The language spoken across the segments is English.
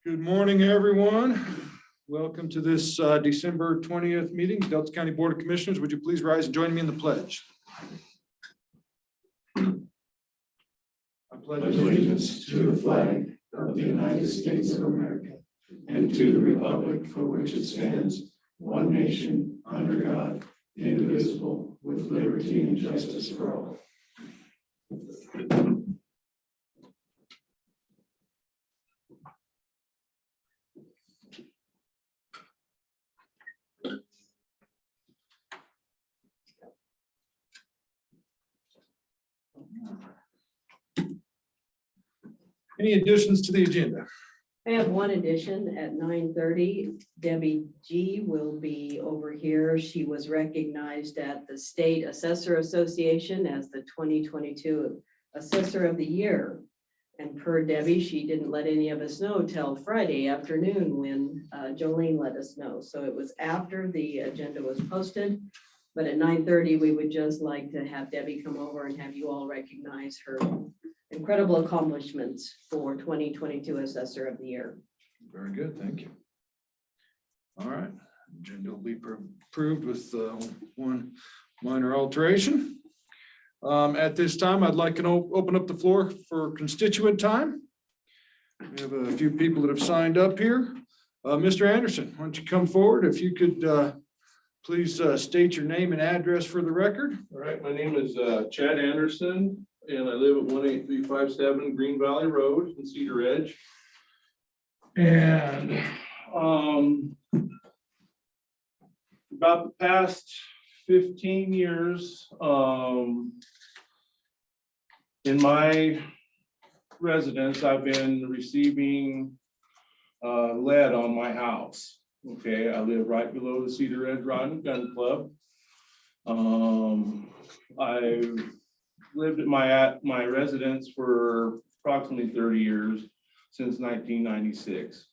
Good morning, everyone. Welcome to this December 20th meeting, Delta County Board of Commissioners. Would you please rise and join me in the pledge? I pledge Allegiance to the flag of the United States of America and to the republic for which it stands, one nation, under God, indivisible, with liberty and justice for all. Any additions to the agenda? I have one addition at 9:30. Debbie G will be over here. She was recognized at the State Assessor Association as the 2022 Assessor of the Year. And per Debbie, she didn't let any of us know till Friday afternoon when Jolene let us know. So it was after the agenda was posted. But at 9:30, we would just like to have Debbie come over and have you all recognize her incredible accomplishments for 2022 Assessor of the Year. Very good, thank you. All right, agenda will be approved with one minor alteration. At this time, I'd like to open up the floor for constituent time. We have a few people that have signed up here. Mr. Anderson, why don't you come forward? If you could please state your name and address for the record. All right, my name is Chad Anderson, and I live at 18357 Green Valley Road in Cedar Edge. And about the past 15 years, in my residence, I've been receiving lead on my house. Okay, I live right below the Cedar Edge Rod and Gun Club. I've lived at my residence for approximately 30 years, since 1996.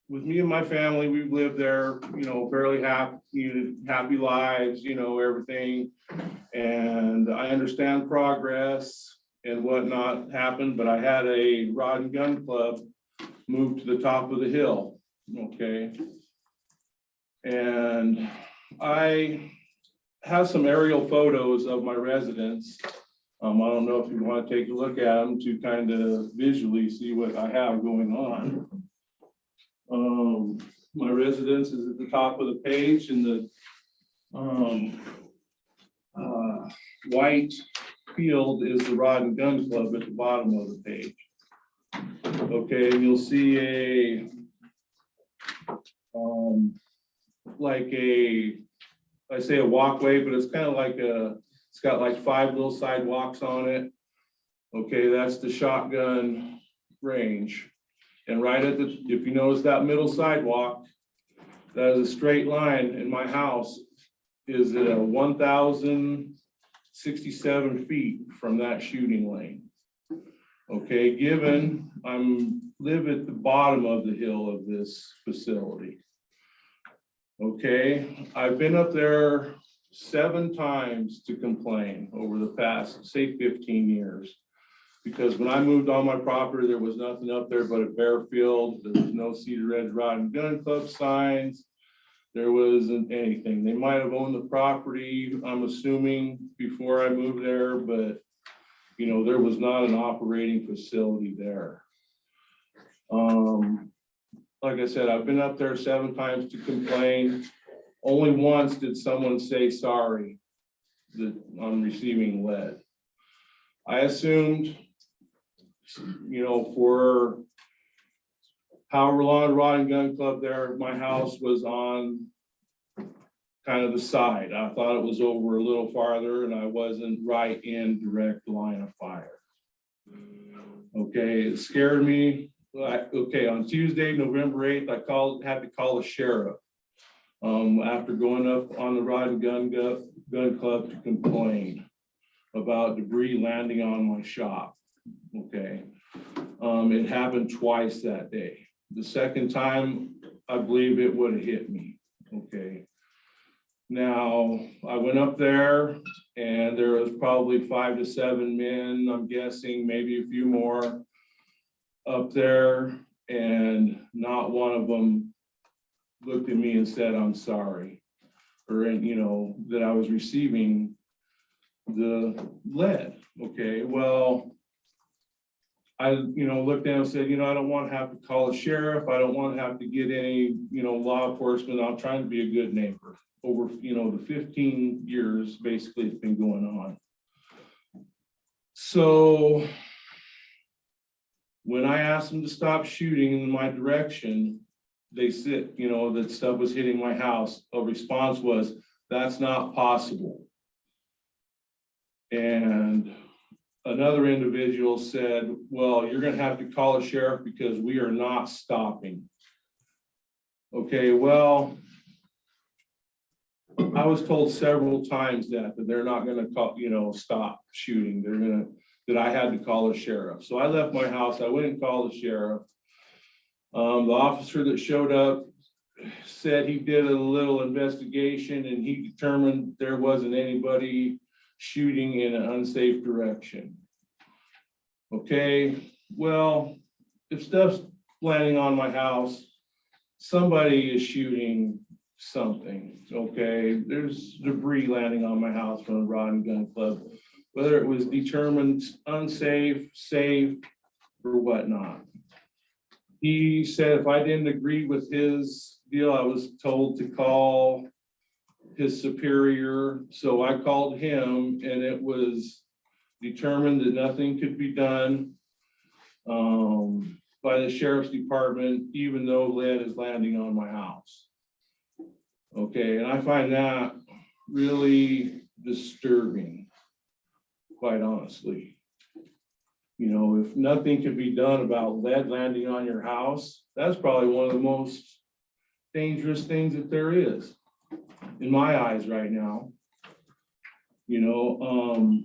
With me and my family, we've lived there, fairly happy lives, everything. And I understand progress and whatnot happened, but I had a rod and gun club move to the top of the hill. Okay. And I have some aerial photos of my residence. I don't know if you want to take a look at them to kind of visually see what I have going on. My residence is at the top of the page, and the white field is the rod and gun club at the bottom of the page. Okay, and you'll see I say a walkway, but it's kind of like it's got like 5 little sidewalks on it. Okay, that's the shotgun range. And right at if you notice that middle sidewalk, that is a straight line, and my house is at 1,067 feet from that shooting lane. Okay, given live at the bottom of the hill of this facility. Okay, I've been up there 7 times to complain over the past, say, 15 years. Because when I moved on my property, there was nothing up there but a bare field. There was no Cedar Edge Rod and Gun Club signs. There wasn't anything. They might have owned the property, I'm assuming, before I moved there, but there was not an operating facility there. Like I said, I've been up there 7 times to complain. Only once did someone say sorry that I'm receiving lead. I assumed, for however long Rod and Gun Club there, my house was on kind of the side. I thought it was over a little farther, and I wasn't right in direct line of fire. Okay, it scared me. Okay, on Tuesday, November 8th, I had to call the sheriff after going up on the Rod and Gun Club to complain about debris landing on my shop. Okay, it happened twice that day. The second time, I believe it would have hit me. Okay, now I went up there And there was probably 5 to 7 men, I'm guessing, maybe a few more up there, and not one of them looked at me and said, I'm sorry, or, you know, that I was receiving the lead. Okay, well, I, you know, looked down and said, you know, I don't want to have to call a sheriff. I don't want to have to get any, you know, law enforcement. I'm trying to be a good neighbor. Over, you know, the 15 years, basically, it's been going on. So when I asked them to stop shooting in my direction, they said, you know, that stuff was hitting my house. A response was, that's not possible. And another individual said, well, you're gonna have to call a sheriff because we are not stopping. Okay, well, I was told several times that they're not gonna call, you know, stop shooting. They're gonna, that I had to call a sheriff. So I left my house, I went and called the sheriff. The officer that showed up said he did a little investigation and he determined there wasn't anybody shooting in an unsafe direction. Okay, well, if stuff's landing on my house, somebody is shooting something, okay? There's debris landing on my house from the Rod and Gun Club, whether it was determined unsafe, safe, or whatnot. He said if I didn't agree with his deal, I was told to call his superior. So I called him and it was determined that nothing could be done by the sheriff's department, even though lead is landing on my house. Okay, and I find that really disturbing, quite honestly. You know, if nothing could be done about lead landing on your house, that's probably one of the most dangerous things that there is, in my eyes right now. You know,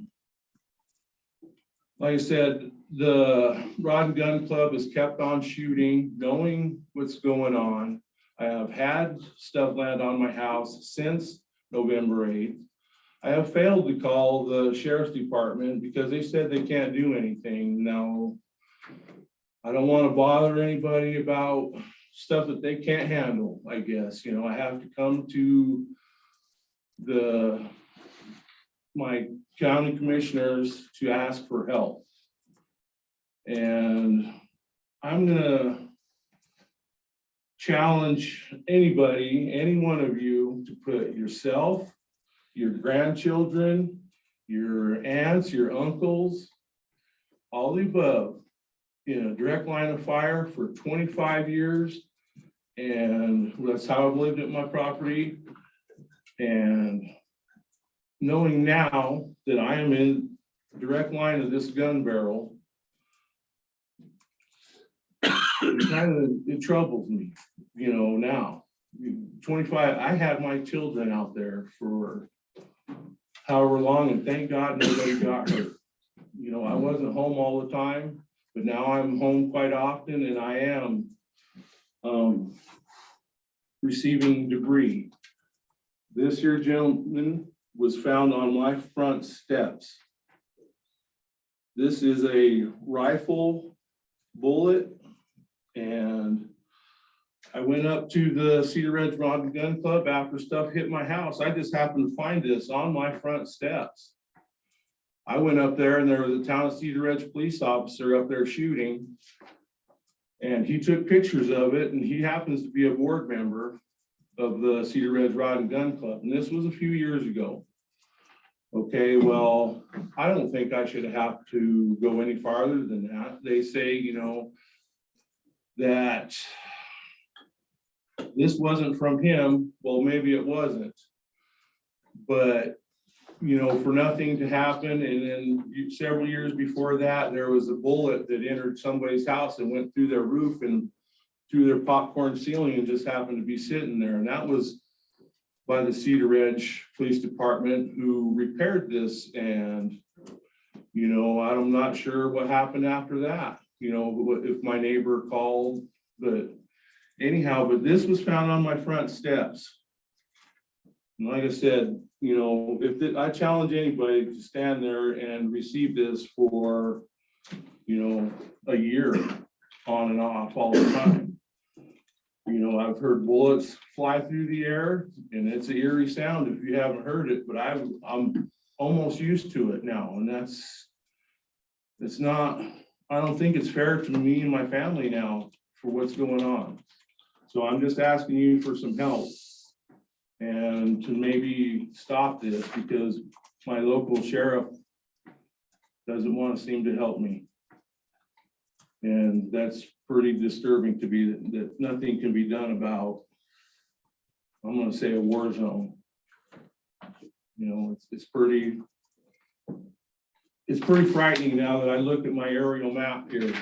like I said, the Rod and Gun Club has kept on shooting, knowing what's going on. I have had stuff land on my house since November 8th. I have failed to call the sheriff's department because they said they can't do anything. Now, I don't want to bother anybody about stuff that they can't handle, I guess. You know, I have to come to my county commissioners to ask for help. And I'm gonna challenge anybody, any one of you, to put yourself, your grandchildren, your aunts, your uncles, all the above, in a direct line of fire for 25 years. And that's how I've lived at my property. And knowing now that I am in direct line of this gun barrel, it troubles me, you know, now. 25, I had my children out there for however long, and thank God nobody got hurt. You know, I wasn't home all the time, but now I'm home quite often, and I am receiving debris. This here gentleman was found on my front steps. This is a rifle bullet, and I went up to the Cedar Ridge Rod and Gun Club after stuff hit my house. I just happened to find this on my front steps. I went up there and there was a town of Cedar Ridge police officer up there shooting. And he took pictures of it, and he happens to be a board member of the Cedar Ridge Rod and Gun Club. And this was a few years ago. Okay, well, I don't think I should have to go any farther than that. They say, you know, that this wasn't from him. Well, maybe it wasn't, but you know, for nothing to happen. And then several years before that, there was a bullet that entered somebody's house and went through their roof and through their popcorn ceiling and just happened to be sitting there. And that was by the Cedar Ridge Police Department, who repaired this. And, you know, I'm not sure what happened after that, you know, if my neighbor called, but anyhow, but this was found on my front steps. And like I said, you know, I challenge anybody to stand there and receive this for, you know, a year on and off all the time. You know, I've heard bullets fly through the air and it's an eerie sound if you haven't heard it, but I'm almost used to it now. And it's not, I don't think it's fair to me and my family now for what's going on. So I'm just asking you for some help and to maybe stop this because my local sheriff doesn't want to seem to help me. And that's pretty disturbing to me that nothing can be done about, I'm gonna say, a war zone. You know, it's pretty frightening now that I look at my aerial map here.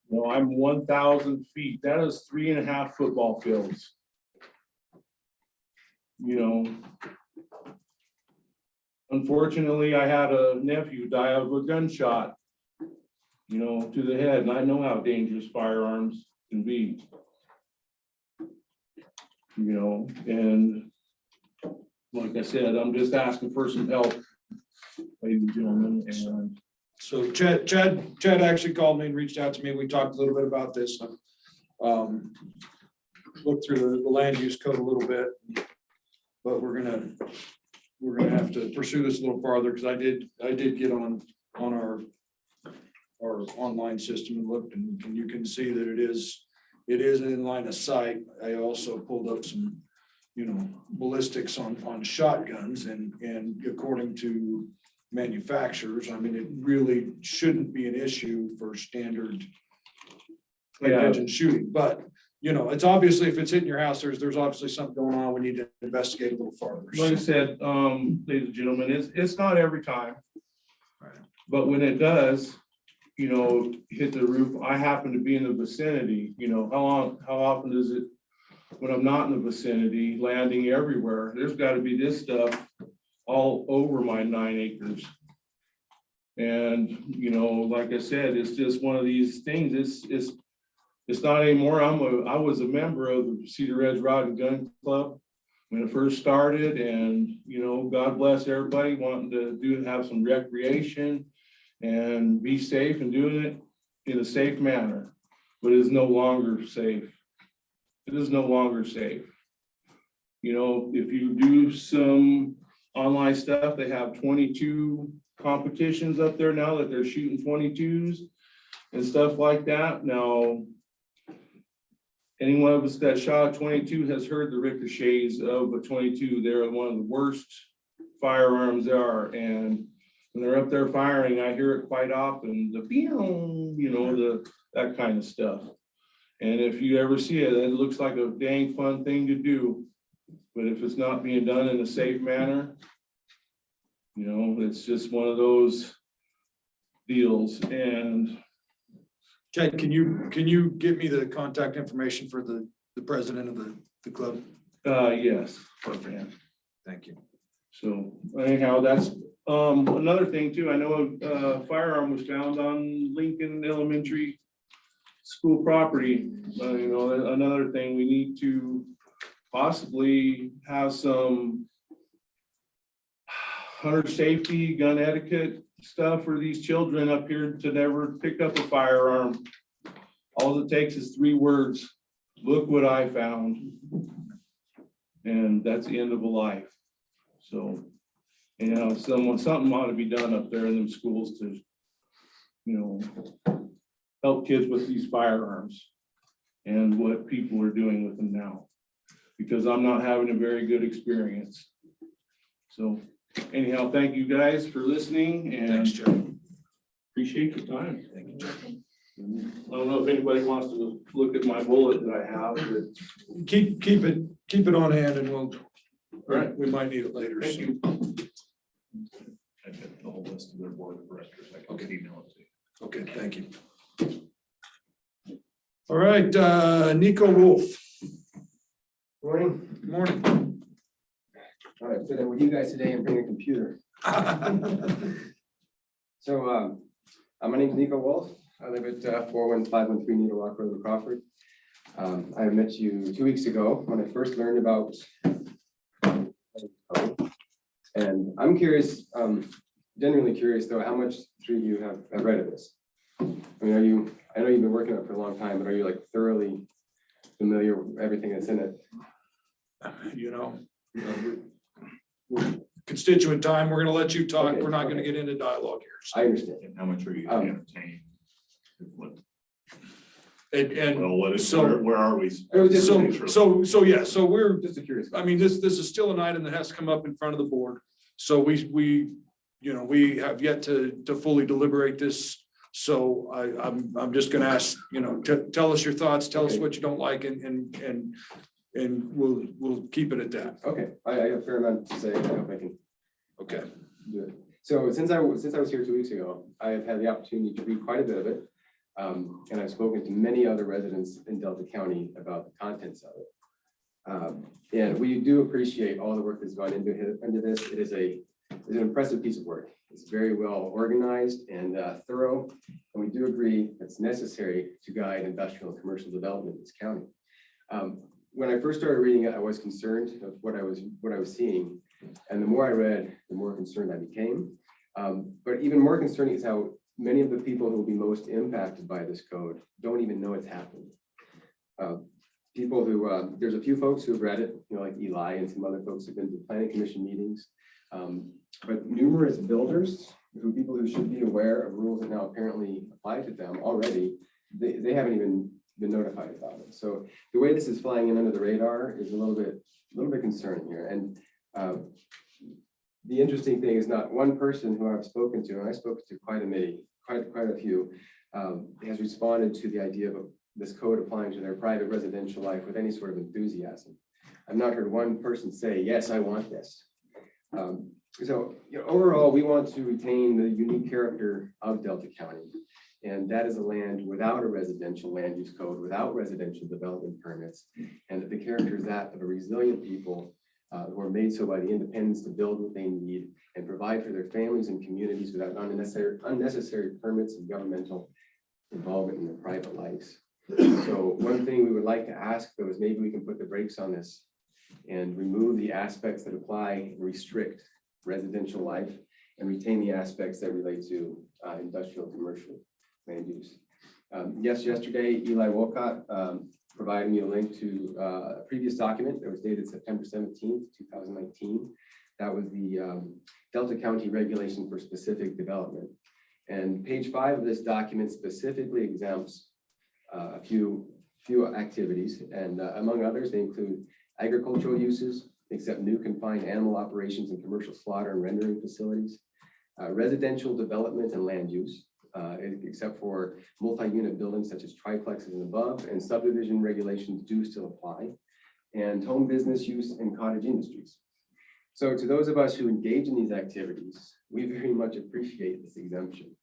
You know, I'm 1,000 feet. That is 3.5 football fields. You know, unfortunately, I had a nephew die of a gunshot, you know, to the head, and I know how dangerous firearms can be. You know, and like I said, I'm just asking for some help, ladies and gentlemen, and So Chad actually called me and reached out to me. We talked a little bit about this. Looked through the land use code a little bit. But we're gonna have to pursue this a little farther, because I did get on our online system and looked, and you can see that it is in line of sight. I also pulled up some, you know, ballistics on shotguns, and according to manufacturers, I mean, it really shouldn't be an issue for standard pigeon shooting, but you know, it's obviously, if it's hitting your house, there's obviously something going on. We need to investigate a little farther. like I said, ladies and gentlemen, it's not every time. Right. But when it does, you know, hit the roof, I happen to be in the vicinity, you know, how often is it when I'm not in the vicinity, landing everywhere? There's got to be this stuff all over my 9 acres. And, you know, like I said, it's just one of these things. It's not anymore. I was a member of the Cedar Ridge Rod and Gun Club when it first started, and, you know, God bless everybody wanting to have some recreation and be safe and doing it in a safe manner, but it is no longer safe. It is no longer safe. You know, if you do some online stuff, they have 22 competitions up there now that they're shooting 22s and stuff like that. Now, any one of us that shot a 22 has heard the ricochets of a 22. They're one of the worst firearms there are. And when they're up there firing, I hear it quite often, the pew, you know, that kind of stuff. And if you ever see it, it looks like a dang fun thing to do. But if it's not being done in a safe manner, you know, it's just one of those deals. And Chad, can you give me the contact information for the president of the club? yes. Perfect. Thank you. So anyhow, that's another thing too. I know a firearm was found on Lincoln Elementary School property. You know, another thing, we need to possibly have some hunter safety, gun etiquette stuff for these children up here to never pick up a firearm. All it takes is 3 words. Look what I found. And that's the end of a life. So, you know, something ought to be done up there in them schools to, you know, help kids with these firearms and what people are doing with them now, because I'm not having a very good experience. So anyhow, thank you guys for listening, and Thanks, Chad. appreciate your time. Thank you, Chad. I don't know if anybody wants to look at my bullet that I have, but Keep it on hand, and we'll, right. we might need it later. Thank so. you. I've got the whole list of their board of directors. I can Okay. email it to you. Okay, thank you. All right, Nico Wolf. Morning. Good morning. All right, sit in with you guys today and bring a computer. So, my name's Nico Wolf. I live at 41513 Needle Rock Road in Crawford. I met you 2 weeks ago when I first learned about And I'm curious, genuinely curious though, how much three of you have read of this? I mean, I know you've been working on it for a long time, but are you like thoroughly familiar with everything that's in it? You know, we're constituent time, we're gonna let you talk. Okay, We're not gonna okay. get into dialogue here. So, I understand. And how much are you Um, entertaining? What, And well, what is, so- where are we? It was just so yeah, so we're, just a curious. I mean, this is still an item that has to come up in front of the board. So we, you know, we have yet to fully deliberate this. So I'm just gonna ask, you know, tell us your thoughts, tell us Okay. what you don't like, and we'll keep it at that. Okay, I have a fair amount to say. I hope I can Okay. do it. So since I was here 2 weeks ago, I have had the opportunity to read quite a bit of it. And I've spoken to many other residents in Delta County about the contents of it. And we do appreciate all the work that's gone into this. It's an impressive piece of work. It's very well organized and thorough. And we do agree it's necessary to guide industrial and commercial development in this county. When I first started reading it, I was concerned of what I was seeing. And the more I read, the more concerned I became. But even more concerning is how many of the people who will be most impacted by this code don't even know it's happened. People who, there's a few folks who have read it, you know, like Eli and some other folks who've been to planning commission meetings. But numerous builders, people who should be aware of rules that now apparently apply to them already, they haven't even been notified about it. So the way this is flying in under the radar is a little bit concerning here. And the interesting thing is not one person who I've spoken to, and I spoke to quite a few, has responded to the idea of this code applying to their private residential life with any sort of enthusiasm. I've not heard one person say, yes, I want this. So, you know, overall, we want to retain the unique character of Delta County. And that is a land without a residential land use code, without residential development permits. And that the character is that of a resilient people who are made so by the independence to build what they need and provide for their families and communities without unnecessary permits and governmental involvement in their private lives. So one thing we would like to ask though is maybe we can put the brakes on this and remove the aspects that apply and restrict residential life and retain the aspects that relate to industrial commercial land use. Yesterday, Eli Wolcott provided me a link to a previous document that was dated September 17th, 2019. That was the Delta County Regulation for Specific Development. And page 5 of this document specifically exempts a few activities. And among others, they include agricultural uses, except new confined animal operations and commercial slaughter and rendering facilities, residential development and land use, except for multi-unit buildings such as triplexes and above, and subdivision regulations do still apply, and home business use and cottage industries. So to those of us who engage in these activities, we very much appreciate this exemption.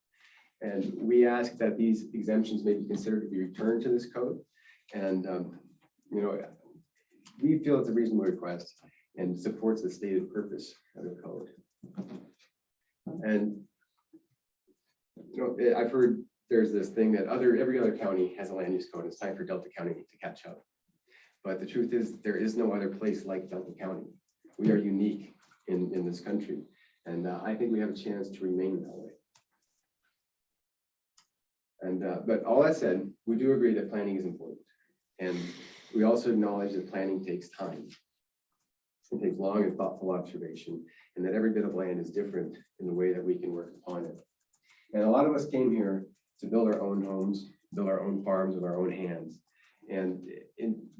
And we ask that these exemptions may be considered to be returned to this code. And, you know, we feel it's a reasonable request and supports the stated purpose of the code. And you know, I've heard there's this thing that every other county has a land use code. It's time for Delta County to catch up. But the truth is there is no other place like Delta County. We are unique in this country. And I think we have a chance to remain that way. And but all that said, we do agree that planning is important. And we also acknowledge that planning takes time. It takes long and thoughtful observation, and that every bit of land is different in the way that we can work upon it. And a lot of us came here to build our own homes, build our own farms with our own hands. And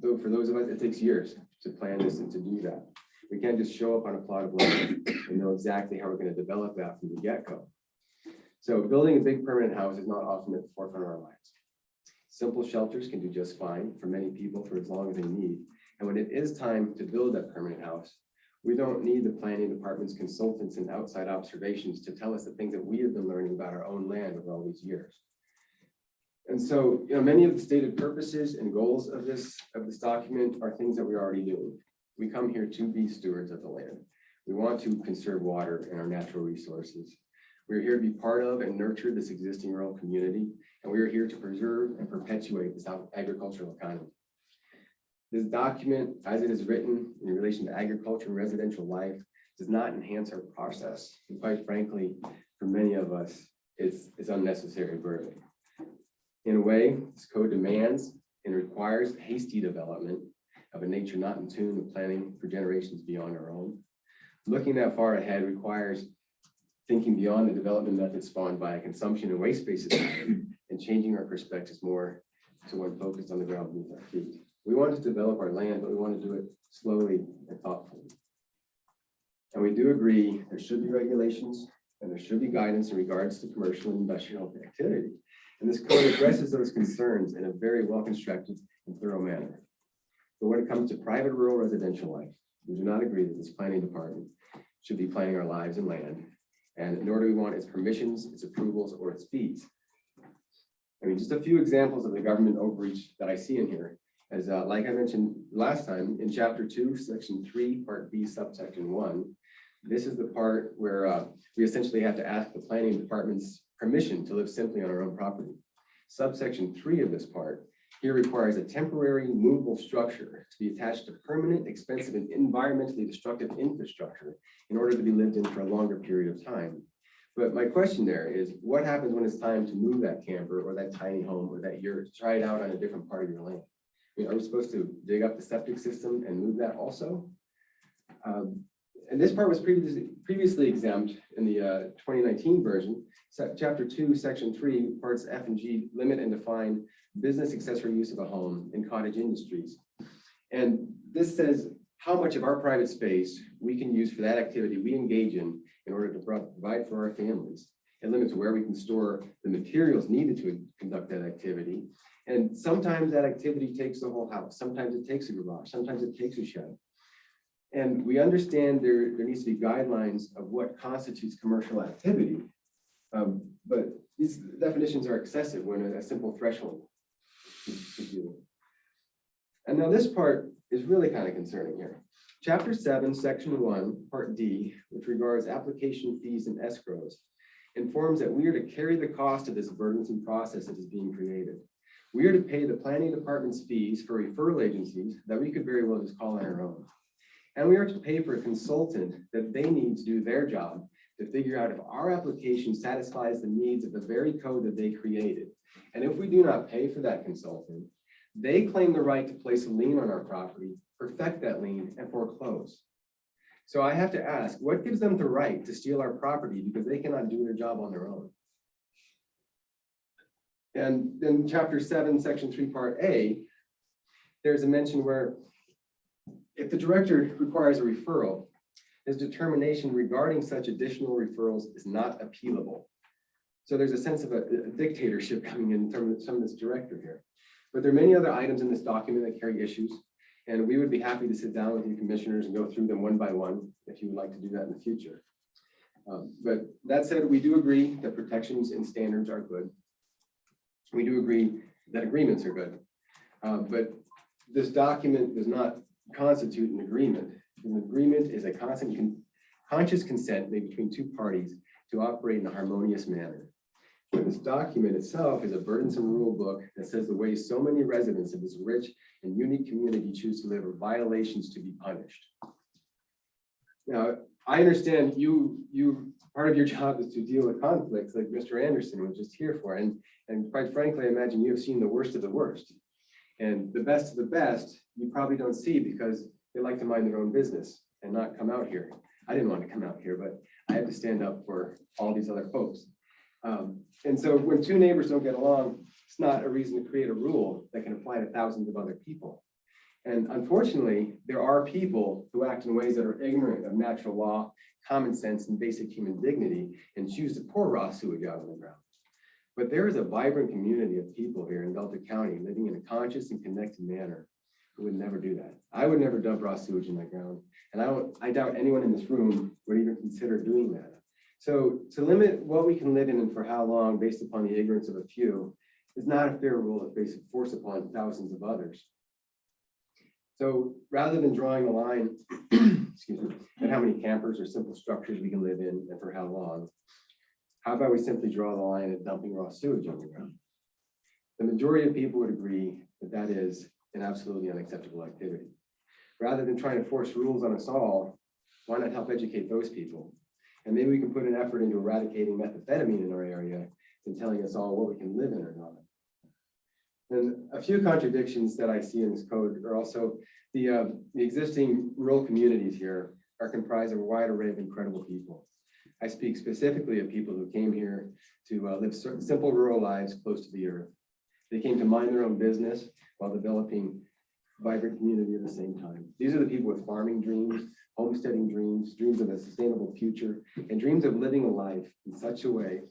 for those of us, it takes years to plan this and to do that. We can't just show up on a plot of land and know exactly how we're going to develop that from the get-go. So building a big permanent house is not often at the forefront of our minds. Simple shelters can do just fine for many people for as long as they need. And when it is time to build that permanent house, we don't need the planning department's consultants and outside observations to tell us the things that we have been learning about our own land over all these years. And so, you know, many of the stated purposes and goals of this document are things that we're already doing. We come here to be stewards of the land. We want to conserve water and our natural resources. We're here to be part of and nurture this existing rural community, and we are here to preserve and perpetuate this agricultural economy. This document, as it is written in relation to agriculture and residential life, does not enhance our process. And quite frankly, for many of us, it's unnecessary burden. In a way, this code demands and requires hasty development of a nature not in tune with planning for generations beyond our own. Looking that far ahead requires thinking beyond the development methods spawned by a consumption and waste-based society and changing our perspectives more to one focused on the ground beneath our feet. We want to develop our land, but we want to do it slowly and thoughtfully. And we do agree there should be regulations and there should be guidance in regards to commercial and industrial activity. And this code addresses those concerns in a very well-constructed and thorough manner. But when it comes to private rural residential life, we do not agree that this planning department should be planning our lives and land. And nor do we want its permissions, its approvals, or its fees. I mean, just a few examples of the government overreach that I see in here. As like I mentioned last time, in chapter 2, section 3, part B, subsection 1, this is the part where we essentially have to ask the planning department's permission to live simply on our own property. Subsection 3 of this part here requires a temporary movable structure to be attached to permanent, expensive, and environmentally destructive infrastructure in order to be lived in for a longer period of time. But my question there is, what happens when it's time to move that camper or that tiny home or that yurt, try it out on a different part of your land? I mean, are we supposed to dig up the septic system and move that also? And this part was previously exempt in the 2019 version. Chapter 2, section 3, parts F and G limit and define business accessory use of a home in cottage industries. And this says how much of our private space we can use for that activity we engage in order to provide for our families. It limits where we can store the materials needed to conduct that activity. And sometimes that activity takes the whole house. Sometimes it takes a garage. Sometimes it takes a shed. And we understand there needs to be guidelines of what constitutes commercial activity. But these definitions are excessive when a simple threshold is due. And now this part is really kind of concerning here. Chapter 7, section 1, part D, which regards application fees and escrows, informs that we are to carry the cost of this burdensome process that is being created. We are to pay the planning department's fees for referral agencies that we could very well just call on our own. And we are to pay for a consultant that they need to do their job to figure out if our application satisfies the needs of the very code that they created. And if we do not pay for that consultant, they claim the right to place a lien on our property, perfect that lien, and foreclose. So I have to ask, what gives them the right to steal our property because they cannot do their job on their own? And then chapter 7, section 3, part A, there's a mention where if the director requires a referral, his determination regarding such additional referrals is not appealable. So there's a sense of a dictatorship coming in terms of this director here. But there are many other items in this document that carry issues, and we would be happy to sit down with you commissioners and go through them one by one if you would like to do that in the future. But that said, we do agree that protections and standards are good. We do agree that agreements are good. But this document does not constitute an agreement. An agreement is a conscious consent made between two parties to operate in a harmonious manner. But this document itself is a burdensome rule book that says the way so many residents of this rich and unique community choose to live are violations to be punished. Now, I understand part of your job is to deal with conflicts like Mr. Anderson was just here for. And quite frankly, I imagine you have seen the worst of the worst. And the best of the best, you probably don't see because they like to mind their own business and not come out here. I didn't want to come out here, but I had to stand up for all these other folks. And so when two neighbors don't get along, it's not a reason to create a rule that can apply to thousands of other people. And unfortunately, there are people who act in ways that are ignorant of natural law, common sense, and basic human dignity and choose to pour raw sewage out on the ground. But there is a vibrant community of people here in Delta County living in a conscious and connected manner who would never do that. I would never dump raw sewage in my ground. And I doubt anyone in this room would even consider doing that. So to limit what we can live in and for how long based upon the ignorance of a few is not a fair rule of basic force upon thousands of others. So rather than drawing a line, excuse me, at how many campers or simple structures we can live in and for how long, how about we simply draw the line at dumping raw sewage on the ground? The majority of people would agree that that is an absolutely unacceptable activity. Rather than trying to force rules on us all, Why not help educate those people? And maybe we can put an effort into eradicating methamphetamine in our area and telling us all what we can live in or not. And a few contradictions that I see in this code are also the existing rural communities here are comprised of a wide array of incredible people. I speak specifically of people who came here to live simple rural lives close to the earth. They came to mind their own business while developing vibrant community at the same time. These are the people with farming dreams, homesteading dreams, dreams of a sustainable future, and dreams of living a life in such a way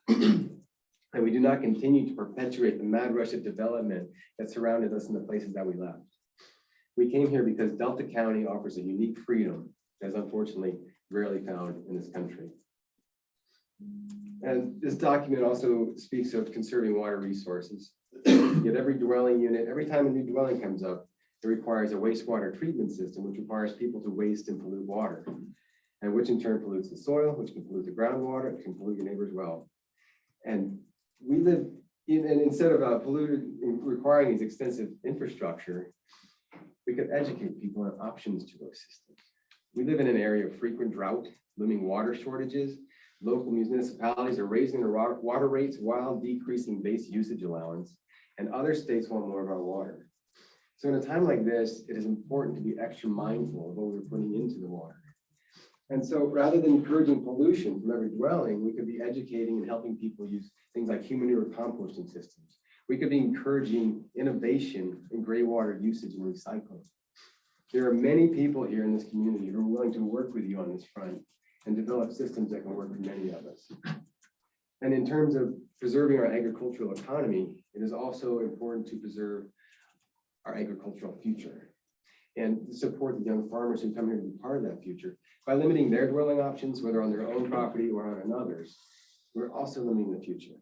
that we do not continue to perpetuate the mad rush of development that surrounded us in the places that we left. We came here because Delta County offers a unique freedom that is unfortunately rarely found in this country. And this document also speaks of conserving water resources. Yet every dwelling unit, every time a new dwelling comes up, it requires a wastewater treatment system, which requires people to waste and pollute water, and which in turn pollutes the soil, which can pollute the groundwater, it can pollute your neighbor's well. And we live in, and instead of requiring these extensive infrastructure, we could educate people on options to those systems. We live in an area of frequent drought, looming water shortages. Local municipalities are raising their water rates while decreasing base usage allowance, and other states want more of our water. So in a time like this, it is important to be extra mindful of what we're putting into the water. And so rather than encouraging pollution from every dwelling, we could be educating and helping people use things like human manure composting systems. We could be encouraging innovation in gray water usage and recycling. There are many people here in this community who are willing to work with you on this front and develop systems that can work for many of us. And in terms of preserving our agricultural economy, it is also important to preserve our agricultural future and support the young farmers who come here to be part of that future. By limiting their dwelling options, whether on their own property or on another's, we're also limiting the future.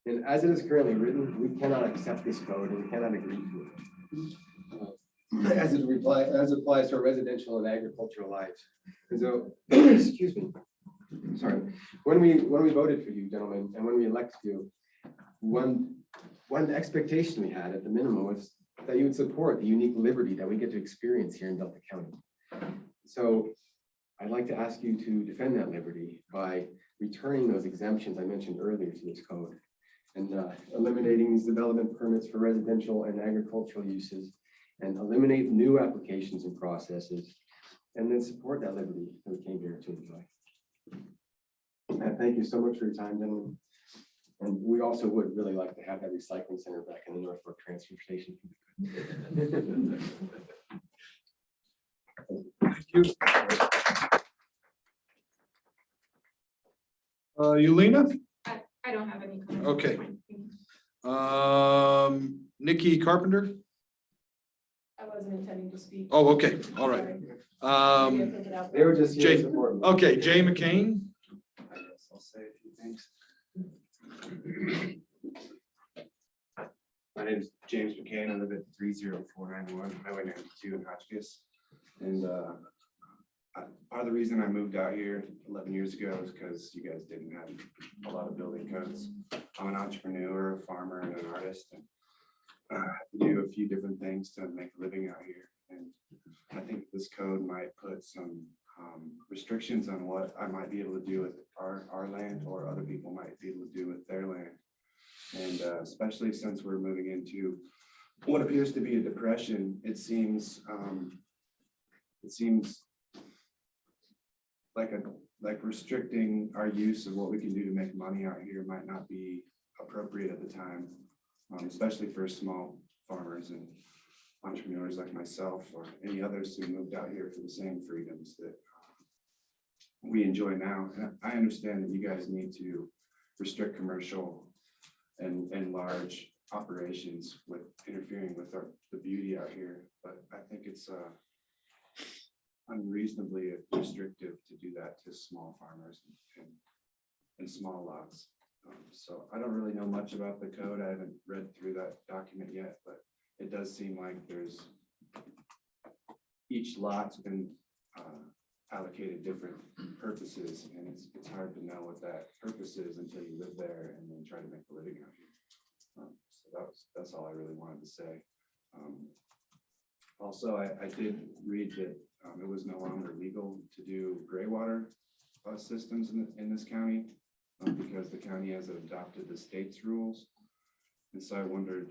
And as it is currently written, we cannot accept this code and we cannot agree to it. As it applies to our residential and agricultural lives. And so, excuse me, sorry. When we voted for you, gentlemen, and when we elected you, one expectation we had at the minimum was that you would support the unique liberty that we get to experience here in Delta County. So I'd like to ask you to defend that liberty by returning those exemptions I mentioned earlier to this code and eliminating these development permits for residential and agricultural uses and eliminate new applications and processes and then support that liberty that we came here to enjoy. And thank you so much for your time, gentlemen. And we also would really like to have that recycling center back in the North Fork transfer station. Thank you. Yulina? I don't have any comments. Okay. Nikki Carpenter? I wasn't intending to speak. Oh, okay, all right. Sorry. Maybe I put it out They there. were just here to Jay- support me. Okay, Jay McCain? I guess I'll say a few things. My name is James McCain. I live at 30491 Highway 92 in Hotchkiss. And part of the reason I moved out here 11 years ago is because you guys didn't have a lot of building codes. I'm an entrepreneur, a farmer, and an artist, and do a few different things to make a living out here. And I think this code might put some restrictions on what I might be able to do with our land or other people might be able to do with their land. And especially since we're moving into what appears to be a depression, it seems like restricting our use of what we can do to make money out here might not be appropriate at the time, especially for small farmers and entrepreneurs like myself or any others who moved out here for the same freedoms that we enjoy now. And I understand that you guys need to restrict commercial and large operations with interfering with the beauty out here, but I think it's unreasonably restrictive to do that to small farmers and small lots. So I don't really know much about the code. I haven't read through that document yet, but it does seem like there's each lot's been allocated different purposes, and it's hard to know what that purpose is until you live there and then try to make a living out here. So that's all I really wanted to say. Also, I did read that it was no longer legal to do gray water systems in this county because the county has adopted the state's rules. And so I wondered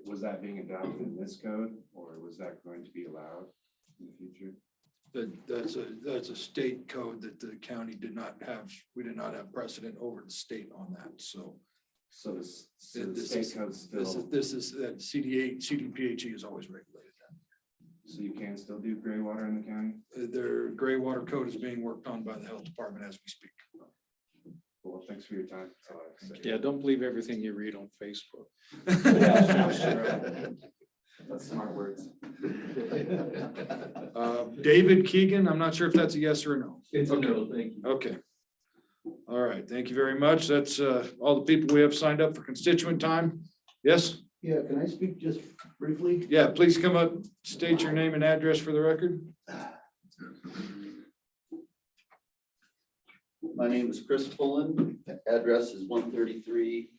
was that being adopted in this code, or was that going to be allowed in the future? That's a state code that the county did not have. We did not have precedent over the state on that, so. So this This state is- code still, This is that CDPHE has always regulated that. so you can still do gray water in the county? Their gray water code is being worked on by the health department as we speak. Well, thanks for your time. That's all I have to say. Yeah, don't believe everything you read on Facebook. That's smart words. David Keegan, I'm not sure if that's a yes or a no. It's a no, thank you. Okay. All right, thank you very much. That's all the people we have signed up for constituent time. Yes, Yeah, can I speak just briefly? yeah, please come up, state your name and address for the record. My name is Chris Pullen. Address is 133,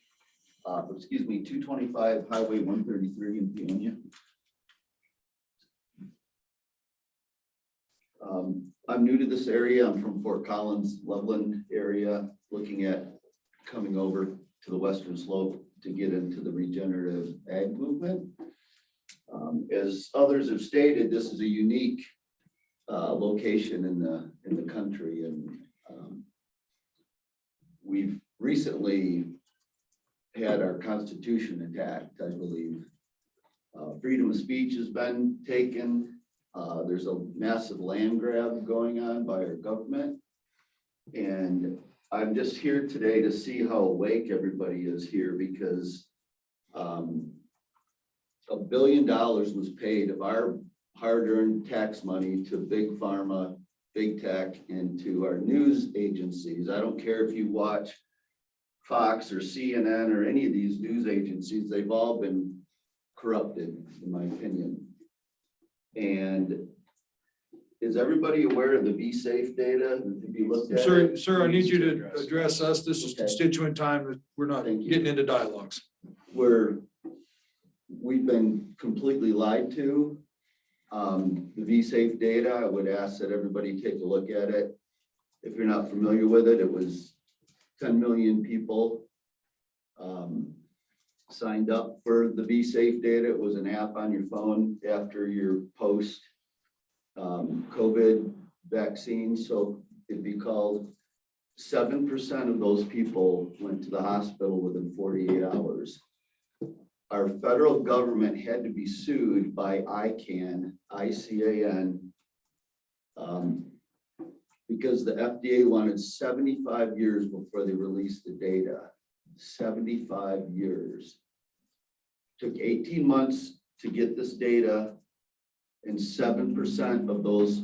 225 Highway 133 in Peonia. I'm new to this area. I'm from Fort Collins, Loveland area, looking at coming over to the western slope to get into the regenerative ag movement. As others have stated, this is a unique location in the country, and we've recently had our Constitution attacked, I believe. Freedom of speech has been taken. There's a massive land grab going on by our government. And I'm just here today to see how awake everybody is here, because $1 billion was paid of our hard-earned tax money to big pharma, big tech, and to our news agencies. I don't care if you watch Fox or CNN or any of these news agencies, they've all been corrupted, in my opinion. And is everybody aware of the Be Safe data? Have you looked at it? Sir, I need you to address us. This is Okay. constituent time. We're not Thank you. getting into dialogues. We've been completely lied to. The Be Safe data, I would ask that everybody take a look at it. If you're not familiar with it, it was 10 million people signed up for the Be Safe data. It was an app on your phone after your post COVID vaccine. So it'd be called 7% of those people went to the hospital within 48 hours. Our federal government had to be sued by ICAN, because the FDA wanted 75 years before they released the data. 75 years. Took 18 months to get this data, and 7% of those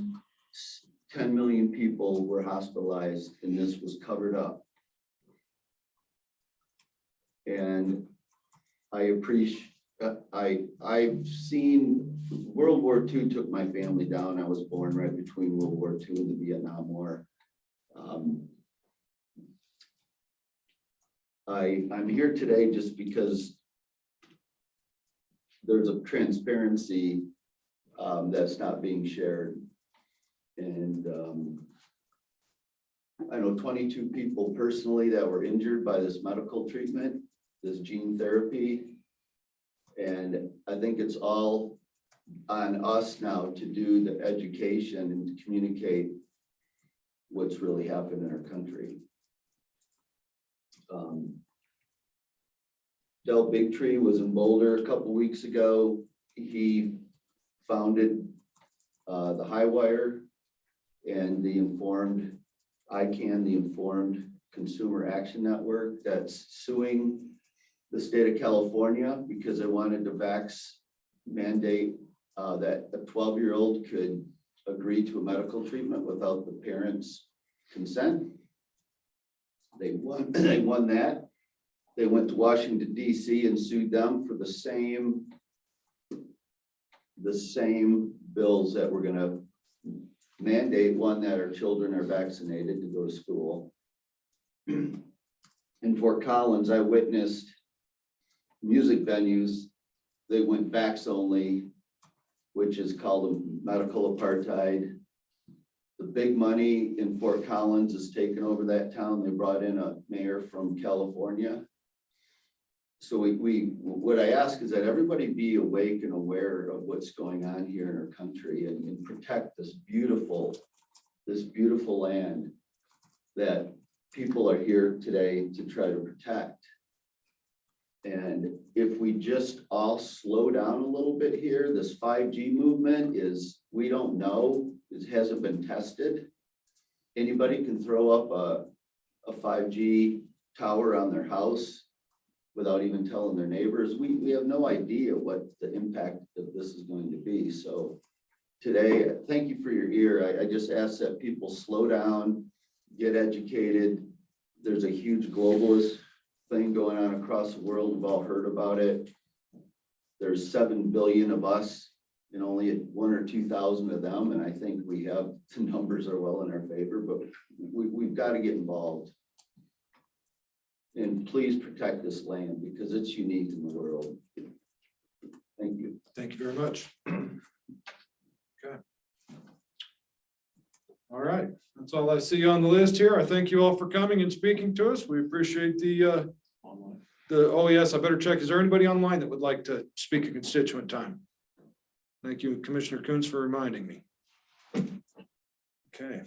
10 million people were hospitalized, and this was covered up. And I appreciate, I've seen World War II took my family down. I was born right between World War II and the Vietnam War. I'm here today just because there's a transparency that's not being shared. And I know 22 people personally that were injured by this medical treatment, this gene therapy. And I think it's all on us now to do the education and to communicate what's really happened in our country. Del Bigtree was in Boulder a couple weeks ago. He founded the Highwire and the Informed ICANN, the Informed Consumer Action Network, that's suing the state of California because they wanted to mandate that a 12-year-old could agree to a medical treatment without the parents' consent. They won that. They went to Washington, D.C. and sued them for the same bills that we're gonna mandate, one, that our children are vaccinated to go to school. In Fort Collins, I witnessed music venues, they went vax only which is called medical apartheid. The big money in Fort Collins has taken over that town. They brought in a mayor from California. So what I ask is that everybody be awake and aware of what's going on here in our country and protect this beautiful land that people are here today to try to protect. And if we just all slow down a little bit here, this 5G movement is, we don't know, it hasn't been tested. Anybody can throw up a 5G tower on their house without even telling their neighbors. We have no idea what the impact of this is going to be. So today, thank you for your ear. I just ask that people slow down, get educated. There's a huge globalist thing going on across the world. We've all heard about it. There's 7 billion of us and only 1,000 or 2,000 of them. And I think we have, the numbers are well in our favor, but we've got to get involved. And please protect this land because it's unique in the world. Thank you. Thank you very much. Okay. All right, that's all I see on the list here. I thank you all for coming and speaking to us. We appreciate oh yes, I better check. Is there anybody online that would like to speak a constituent time? Thank you, Commissioner Coons, for reminding me. Okay.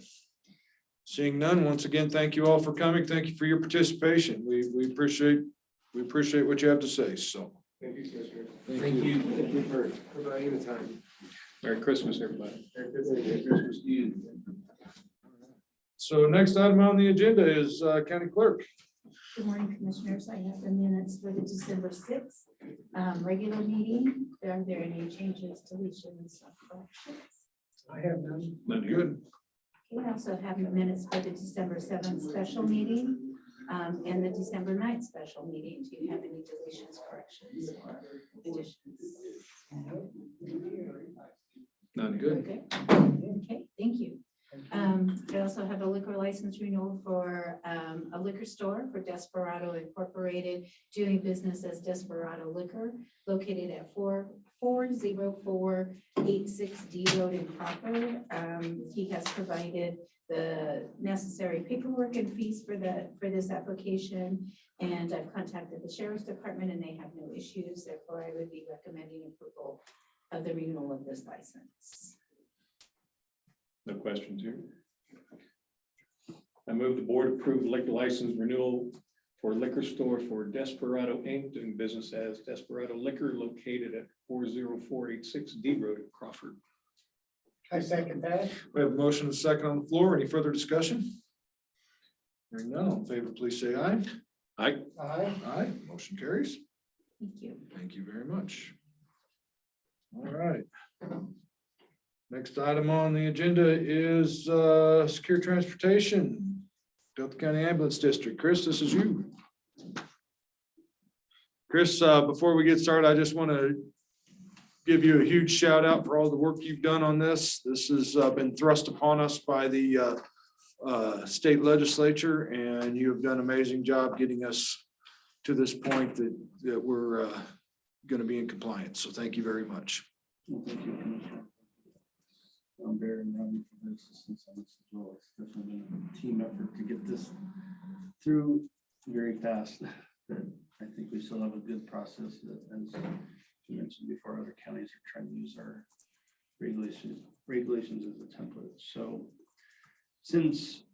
Seeing none, once again, thank you all for coming. Thank you for your participation. We appreciate what you have to say, so. Thank you, Commissioner. Thank you. Thank you for providing the time. Merry Christmas, everybody. Merry Christmas. Merry Christmas to you. So next item on the agenda is County Clerk. Good morning, Commissioners. I have the minutes for the December 6th regular meeting. Are there any changes, deletions, or corrections? I have none. Good. We also have the minutes for the December 7th special meeting and the December 9th special meeting. Do you have any deletions, corrections, or additions? None. Good. Okay, okay, thank you. I also have a liquor license renewal for a liquor store for Desperado Incorporated, doing business as Desperado Liquor, located at 40486 D Road in Crawford. He has provided the necessary paperwork and fees for this application, and I've contacted the Sheriff's Department and they have no issues. Therefore, I would be recommending approval of the renewal of this license. No questions here. I move the board approve liquor license renewal for liquor store for Desperado Inc. doing business as Desperado Liquor located at 40486 D Road in Crawford. I second that. We have a motion and a second on the floor. Any further discussion? Hearing none, all in favor, please say aye. Aye. Aye. Aye, motion carries. Thank you. Thank you very much. All right. Next item on the agenda is secure transportation, Delta County Ambulance District. Chris, this is you. Chris, before we get started, I just want to give you a huge shout out for all the work you've done on this. This has been thrust upon us by the state legislature, and you have done an amazing job getting us to this point that we're going to be in compliance. So thank you very much. Well, thank you, Commissioner. I'm Barry and Robbie for their assistance on this as well. It's definitely been a team effort to get this through very fast. But I think we still have a good process that, as you mentioned before, other counties are trying to use our regulations as a template. So since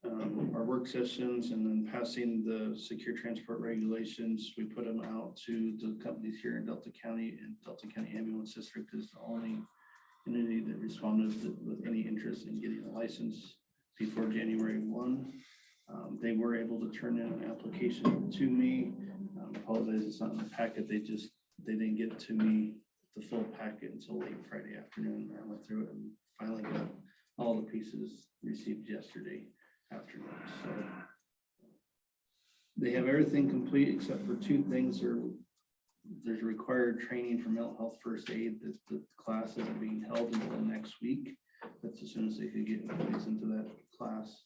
our work sessions and then passing the secure transport regulations, we put them out to the companies here in Delta County, and Delta County Ambulance District is the only entity that responded with any interest in getting a license before January 1. They were able to turn in an application to me. Apologize, it's not in the packet. They didn't get it to me, the full packet, until late Friday afternoon. I went through it and finally got all the pieces received yesterday afternoon. So they have everything complete except for two things. There's required training for mental health first aid. The class isn't being held until next week. That's as soon as they could get employees into that class.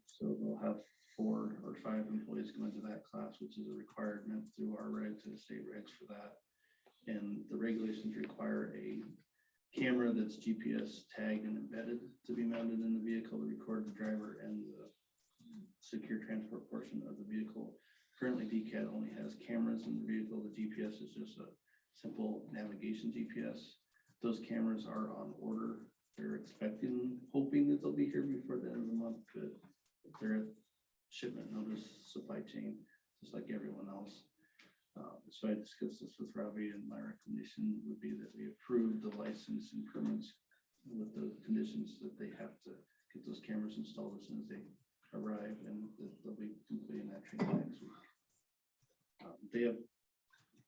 So they'll have 4 or 5 employees go into that class, which is a requirement through our regs and state regs for that. And the regulations require a camera that's GPS tagged and embedded to be mounted in the vehicle to record the driver and the secure transport portion of the vehicle. Currently, DCAT only has cameras in the vehicle. The GPS is just a simple navigation GPS. Those cameras are on order. They're expecting, hoping that they'll be here before the end of the month, but they're at shipment notice, supply chain, just like everyone else. So I discussed this with Robbie, and my recommendation would be that we approve the license and permits with the conditions that they have to get those cameras installed as soon as they arrive, and that they'll be completing that training next week. They have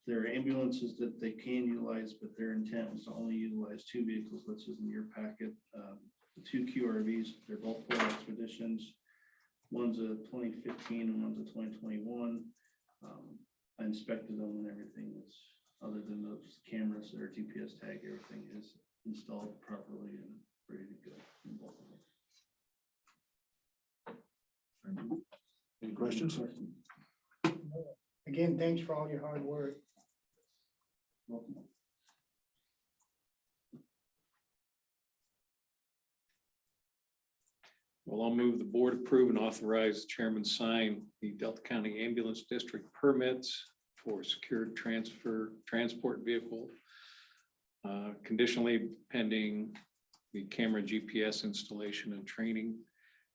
their ambulances that they can utilize, but their intent is to only utilize 2 vehicles, which is in your packet. The 2 QRVs, they're both Ford Expeditions. One's a 2015 and one's a 2021. I inspected them and everything is, other than those cameras that are GPS tag, everything is installed properly and ready to go in both of them. Any questions? Again, thanks for all your hard work. Well, I'll move the board approve and authorize the chairman sign the Delta County Ambulance District permits for secured transport vehicle. Conditionally pending the camera GPS installation and training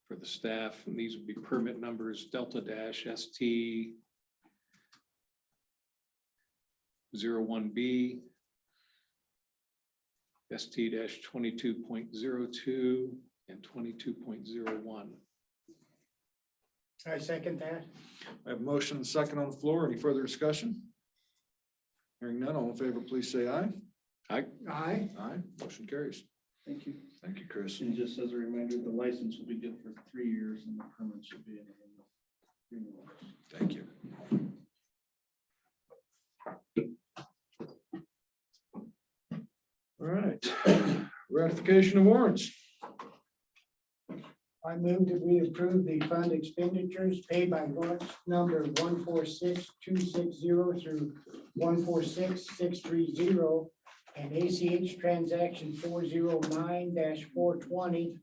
for the staff. And these would be permit numbers Delta-ST 01B, ST-22.02, and 22.01. I second that. I have a motion and a second on the floor. Any further discussion? Hearing none, all in favor, please say aye. Aye. Aye. Motion carries. Thank you. Thank you, Chris. And just as a reminder, the license will be good for 3 years and the permit should be in renewal. Thank you. All right, ratification of warrants. I move that we approve the fund expenditures paid by warrants number 146260 through 146630 and ACH transaction 409-420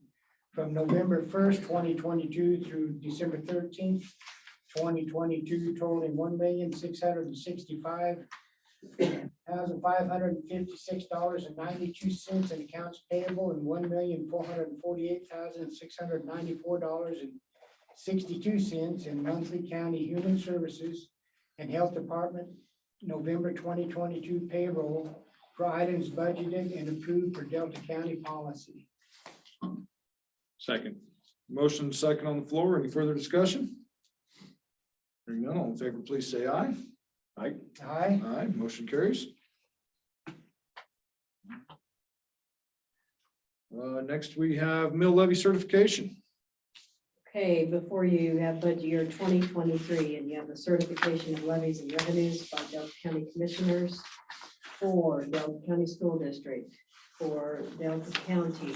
from November 1st, 2022 through December 13th, 2022, totaling $1,665,556.92 in accounts payable and $1,448,694.62 in monthly county human services and health department November 2022 payroll for items budgeted and approved for Delta County policy. Second. Motion and second on the floor. Any further discussion? Hearing none, all in favor, please say aye. Aye. Aye. Aye, motion carries. Next, we have mill levy certification. Okay, before you have budget year 2023, and you have the certification of levies and revenues by Delta County Commissioners for Delta County School District, for Delta County,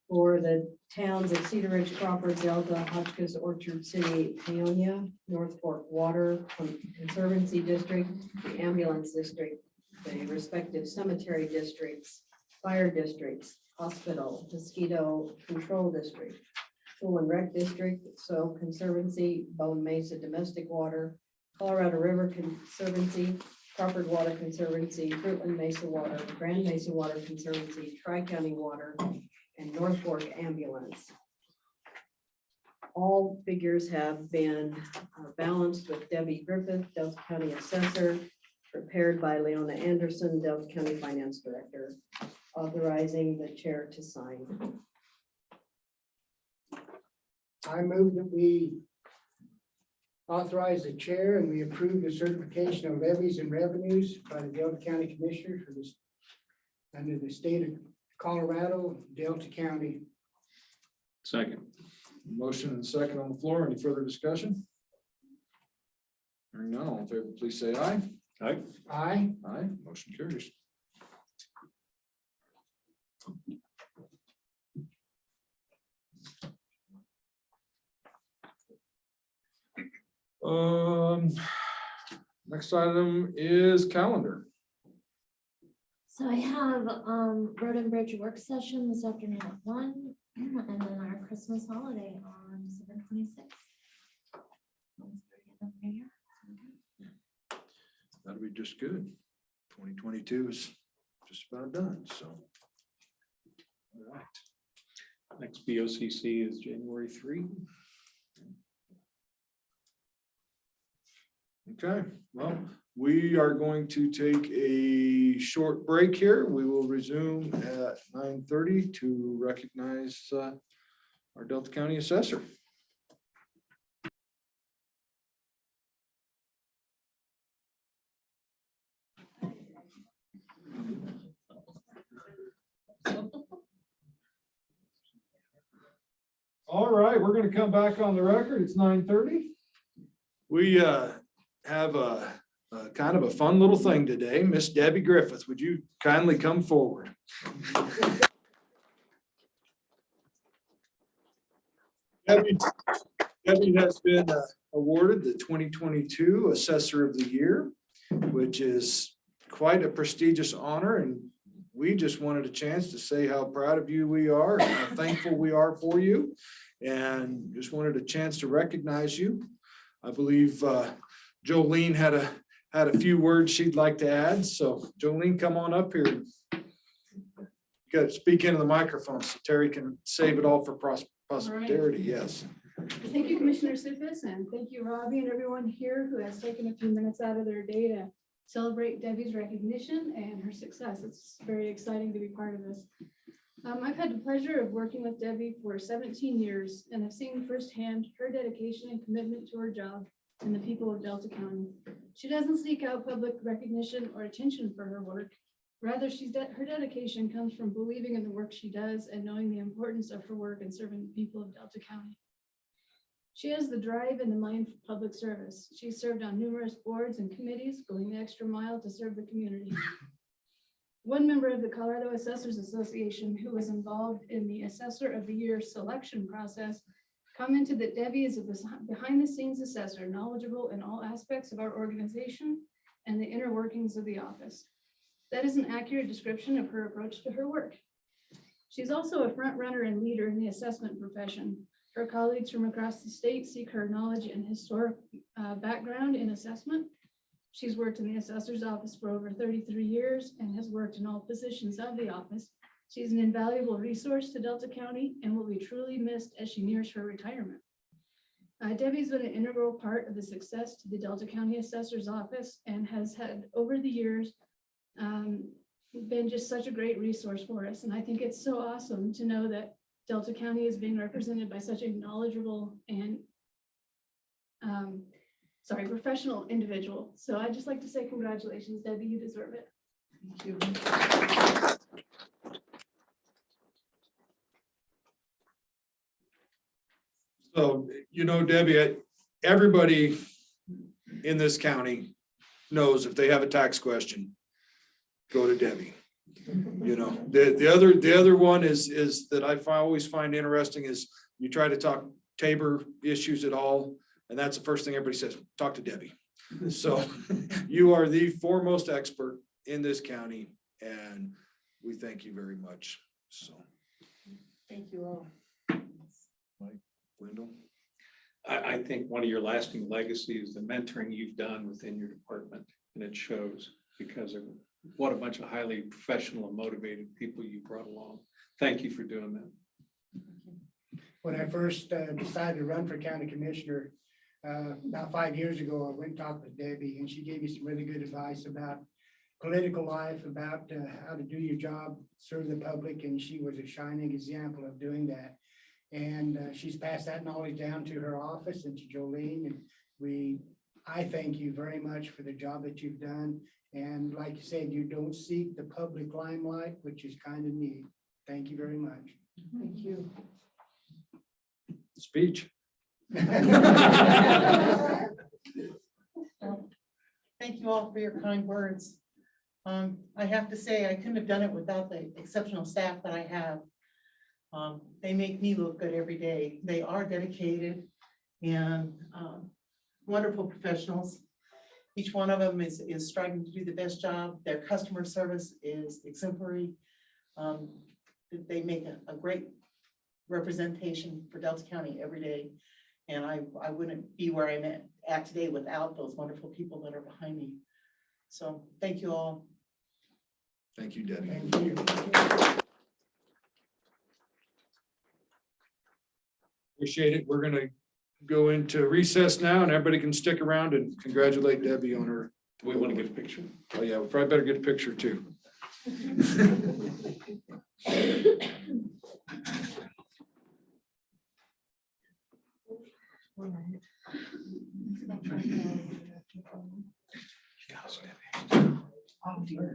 for the towns of Cedar Ridge, Crawford, Delta, Hotchkiss, Orchard City, Paonia, North Fork Water Conservancy District, the Ambulance District, the respective cemetery districts, fire districts, hospital, mosquito control district, pool and rec district, soil conservancy, Bone Mesa Domestic Water, Colorado River Conservancy, Crawford Water Conservancy, Fruitland Mesa Water, Grand Mesa Water Conservancy, Tri-County Water, and North Fork Ambulance. All figures have been balanced with Debbie Griffith, Delta County Assessor, prepared by Leona Anderson, Delta County Finance Director, authorizing the chair to sign. I move that we authorize the chair and we approve the certification of levies and revenues by the Delta County Commissioners for this under the state of Colorado, Delta County. Second. Motion and second on the floor. Any further discussion? Hearing none, all in favor, please say aye. Aye. Aye. Aye, motion carries. Next item is calendar. So I have Road and Bridge work session this afternoon at 1, and then our Christmas holiday on December 26th. That'll be just good. 2022 is just about done, so. All right. Next BOCC is January 3. Okay, well, we are going to take a short break here. We will resume at 9:30 to recognize our Delta County Assessor. All right, we're gonna come back on the record. It's 9:30. We have a kind of a fun little thing today. Miss Debbie Griffith, would you kindly come forward? Debbie has been awarded the 2022 Assessor of the Year, which is quite a prestigious honor, and we just wanted a chance to say how proud of you we are, and how thankful we are for you, and just wanted a chance to recognize you. I believe Jolene had a few words she'd like to add, so Jolene, come on up here. You got to speak into the microphone so Terry can save it all for posterity. Yes. Thank you, Commissioner Siffis, and thank you, Robbie, and everyone here who has taken a few minutes out of their day to celebrate Debbie's recognition and her success. It's very exciting to be part of this. I've had the pleasure of working with Debbie for 17 years and have seen firsthand her dedication and commitment to her job and the people of Delta County. She doesn't seek out public recognition or attention for her work. Rather, her dedication comes from believing in the work she does and knowing the importance of her work in serving the people of Delta County. She has the drive and the mind for public service. She served on numerous boards and committees, going the extra mile to serve the community. One member of the Colorado Assessors Association, who was involved in the Assessor of the Year selection process, commented that Debbie is a behind-the-scenes assessor, knowledgeable in all aspects of our organization and the inner workings of the office. That is an accurate description of her approach to her work. She's also a front runner and leader in the assessment profession. Her colleagues from across the state seek her knowledge and historic background in assessment. She's worked in the assessor's office for over 33 years and has worked in all positions of the office. She's an invaluable resource to Delta County and will be truly missed as she nears her retirement. Debbie's been an integral part of the success to the Delta County Assessor's Office and has had over the years been just such a great resource for us. And I think it's so awesome to know that Delta County is being represented by such a knowledgeable and professional individual. So I'd just like to say congratulations, Debbie, you deserve it. Thank you. So, you know, Debbie, everybody in this county knows if they have a tax question, go to Debbie. You know, the other one is that I always find interesting is you try to talk Tabor issues at all, and that's the first thing everybody says, talk to Debbie. So you are the foremost expert in this county, and we thank you very much. So. Thank you all. Mike, Wendell. I think one of your lasting legacies is the mentoring you've done within your department, and it shows because of what a bunch of highly professional and motivated people you brought along. Thank you for doing that. When I first decided to run for county commissioner, about 5 years ago, I went and talked with Debbie, and she gave me some really good advice about political life, about how to do your job, serve the public, and she was a shining example of doing that. And she's passed that knowledge down to her office and to Jolene, and I thank you very much for the job that you've done. And like you said, you don't seek the public limelight, which is kind of neat. Thank you very much. Thank you. Speech. Thank you all for your kind words. I have to say, I couldn't have done it without the exceptional staff that I have. They make me look good every day. They are dedicated and wonderful professionals. Each one of them is striving to do the best job. Their customer service is exemplary. They make a great representation for Delta County every day. And I wouldn't be where I'm at today without those wonderful people that are behind me. So thank you all. Thank you, Debbie. Thank you. Appreciate it. We're gonna go into recess now and everybody can stick around and congratulate Debbie on her. Do we want to get a picture? Oh, yeah, we probably better get a picture too.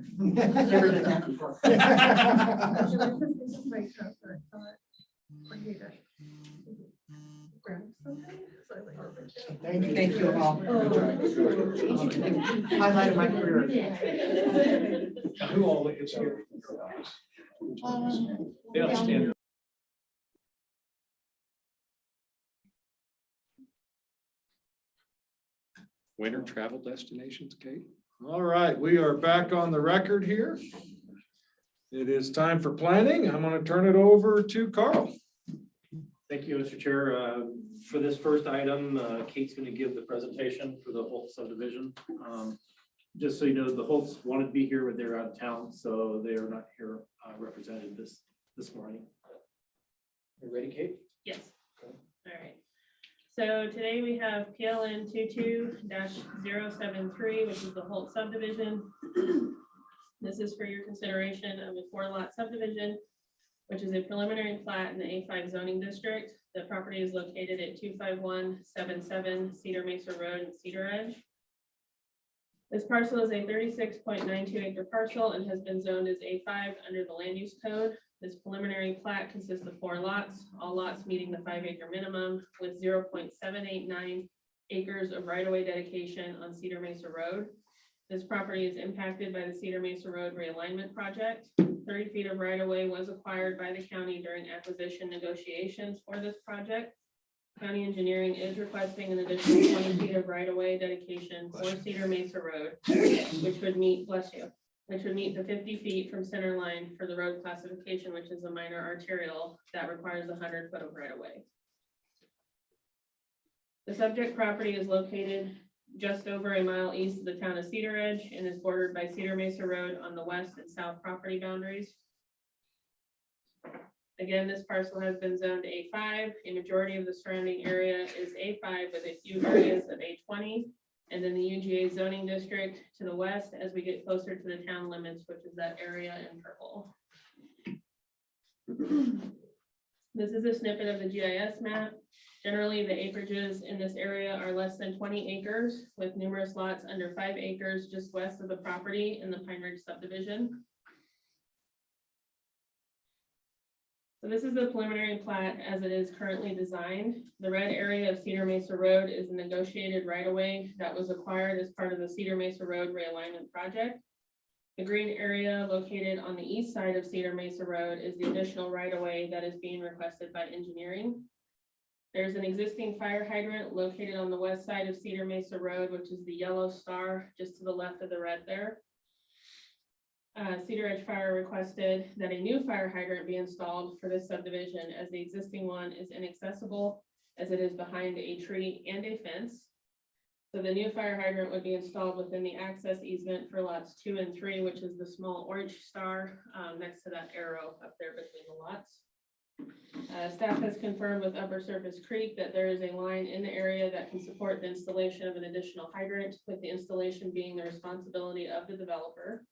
Never done that before. Thank you all. Highlight of my career. Who all is here? Yeah, stand. Winter travel destinations, Kate? All right, we are back on the record here. It is time for planning. I'm gonna turn it over to Carl. Thank you, Mr. Chair. For this first item, Kate's going to give the presentation for the Holt subdivision. Just so you know, the Holts wanted to be here, but they're out of town, so they are not here represented this morning. You ready, Kate? Yes. All right. So today we have PLN 22-073, which is the Holt subdivision. This is for your consideration of a 4-lot subdivision, which is a preliminary plat in the A5 zoning district. The property is located at 25177 Cedar Mesa Road in Cedar Edge. This parcel is a 36.92 acre parcel and has been zoned as A5 under the land use code. This preliminary plat consists of 4 lots, all lots meeting the 5 acre minimum with 0.789 acres of right-of-way dedication on Cedar Mesa Road. This property is impacted by the Cedar Mesa Road realignment project. 30 feet of right-of-way was acquired by the county during acquisition negotiations for this project. County engineering is requesting an additional 20 feet of right-of-way dedication for Cedar Mesa Road, which would meet, the 50 feet from center line for the road classification, which is a minor arterial that requires 100 foot of right-of-way. The subject property is located just over a mile east of the town of Cedar Edge and is bordered by Cedar Mesa Road on the west and south property boundaries. Again, this parcel has been zoned A5. A majority of the surrounding area is A5 with a few areas of A20. And then the UGA zoning district to the west as we get closer to the town limits, which is that area in purple. This is a snippet of the GIS map. Generally, the acreages in this area are less than 20 acres with numerous lots under 5 acres just west of the property in the Pine Ridge subdivision. So this is the preliminary plat as it is currently designed. The red area of Cedar Mesa Road is a negotiated right-of-way that was acquired as part of the Cedar Mesa Road realignment project. The green area located on the east side of Cedar Mesa Road is the additional right-of-way that is being requested by engineering. There's an existing fire hydrant located on the west side of Cedar Mesa Road, which is the yellow star just to the left of the red there. Cedar Edge Fire requested that a new fire hydrant be installed for this subdivision as the existing one is inaccessible as it is behind a tree and a fence. So the new fire hydrant would be installed within the access easement for lots 2 and 3, which is the small orange star next to that arrow up there between the lots. Staff has confirmed with Upper Surface Creek that there is a line in the area that can support the installation of an additional hydrant, with the installation being the responsibility of the developer.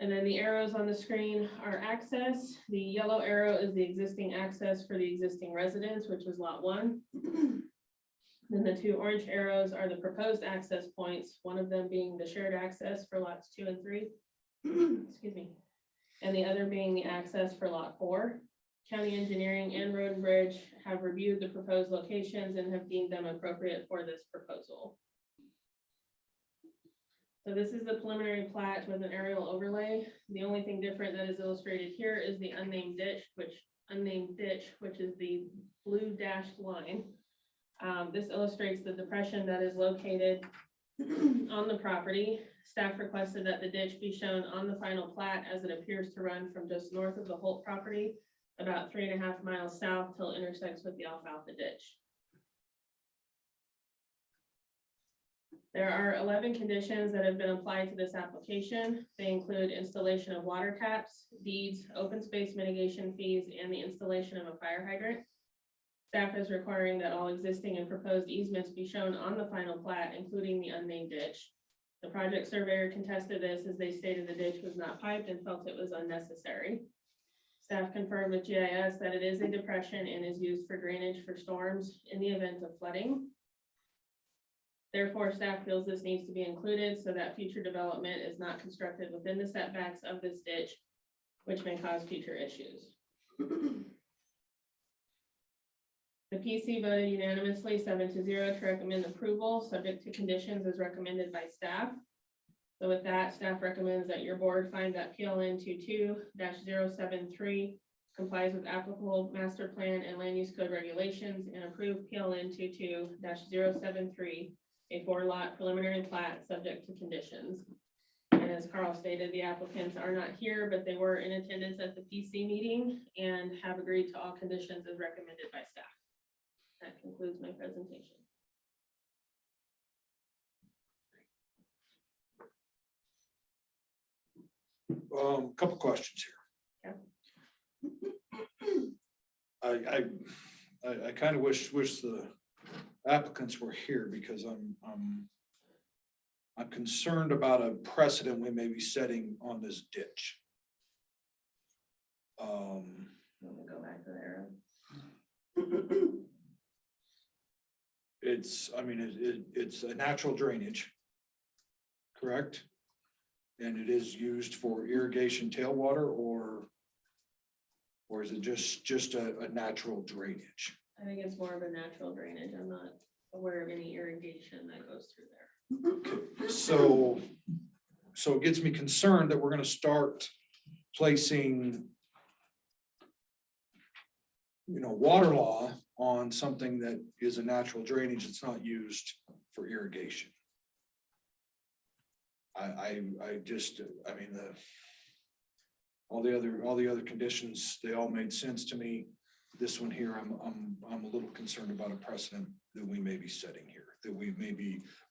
And then the arrows on the screen are access. The yellow arrow is the existing access for the existing residence, which is lot 1. Then the 2 orange arrows are the proposed access points, one of them being the shared access for lots 2 and 3. Excuse me. And the other being the access for lot 4. County engineering and road and bridge have reviewed the proposed locations and have deemed them appropriate for this proposal. So this is the preliminary plat with an aerial overlay. The only thing different that is illustrated here is the unnamed ditch, which is the blue dashed line. This illustrates the depression that is located On the property, staff requested that the ditch be shown on the final plat as it appears to run from just north of the Holt property, about 3.5 miles south till it intersects with the alfalfa ditch. There are 11 conditions that have been applied to this application. They include installation of water taps, deeds, open space mitigation fees, and the installation of a fire hydrant. Staff is requiring that all existing and proposed easements be shown on the final plat, including the unnamed ditch. The project surveyor contested this as they stated the ditch was not piped and felt it was unnecessary. Staff confirmed with GIS that it is a depression and is used for drainage for storms in the event of flooding. Therefore, staff feels this needs to be included so that future development is not constructed within the setbacks of this ditch, which may cause future issues. The PC voted unanimously 7-0 to recommend approval, subject to conditions as recommended by staff. So with that, staff recommends that your board find that PLN 22-073 complies with applicable master plan and land use code regulations and approve PLN 22-073, a 4-lot preliminary plat subject to conditions. And as Carl stated, the applicants are not here, but they were in attendance at the PC meeting and have agreed to all conditions as recommended by staff. That concludes my presentation. Couple questions here. I kind of wish the applicants were here because I'm concerned about a precedent we may be setting on this ditch. Let me go back to there. It's a natural drainage, correct? And it is used for irrigation tailwater or is it just a natural drainage? I think it's more of a natural drainage. I'm not aware of any irrigation that goes through there. So it gets me concerned that we're gonna start placing, water law on something that is a natural drainage. It's not used for irrigation. All the other conditions, they all made sense to me. This one here, I'm a little concerned about a precedent that we may be setting here, that we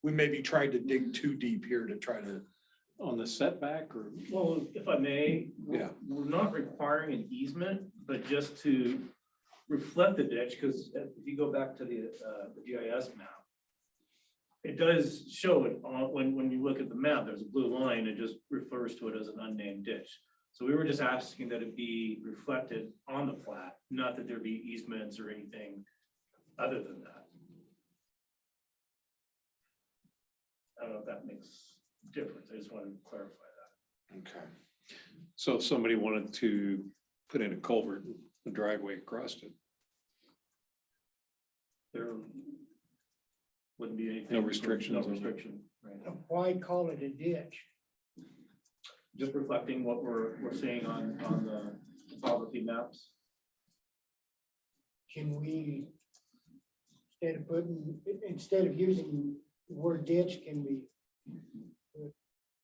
may be trying to dig too deep here to try to. On the setback or? Well, if I may. Yeah. We're not requiring an easement, but just to reflect the ditch, because if you go back to the GIS map, it does show it on, when you look at the map, there's a blue line, it just refers to it as an unnamed ditch. So we were just asking that it be reflected on the plat, not that there be easements or anything other than that. I don't know if that makes a difference. I just wanted to clarify that. Okay. So if somebody wanted to put in a culvert, a driveway across it, There wouldn't be anything. No restrictions No on that. restriction, right? Why call it a ditch? Just reflecting what we're seeing on the topography maps. Can we, instead of using the word ditch, can we put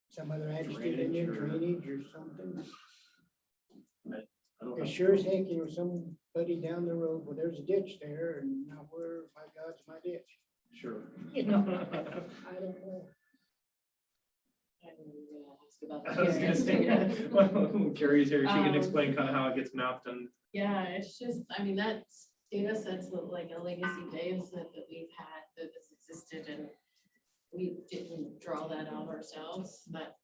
some other adjective in there, drainage or something? I don't It know. sure as heck, somebody down the road, well, there's a ditch there and now where, my God's my ditch. Sure. I don't know. I was gonna say, well, Carrie's here, she can explain kind of how it gets mapped and. Yeah, it's just, that's data sets like a legacy data set that we've had that has existed and we didn't draw that out ourselves. That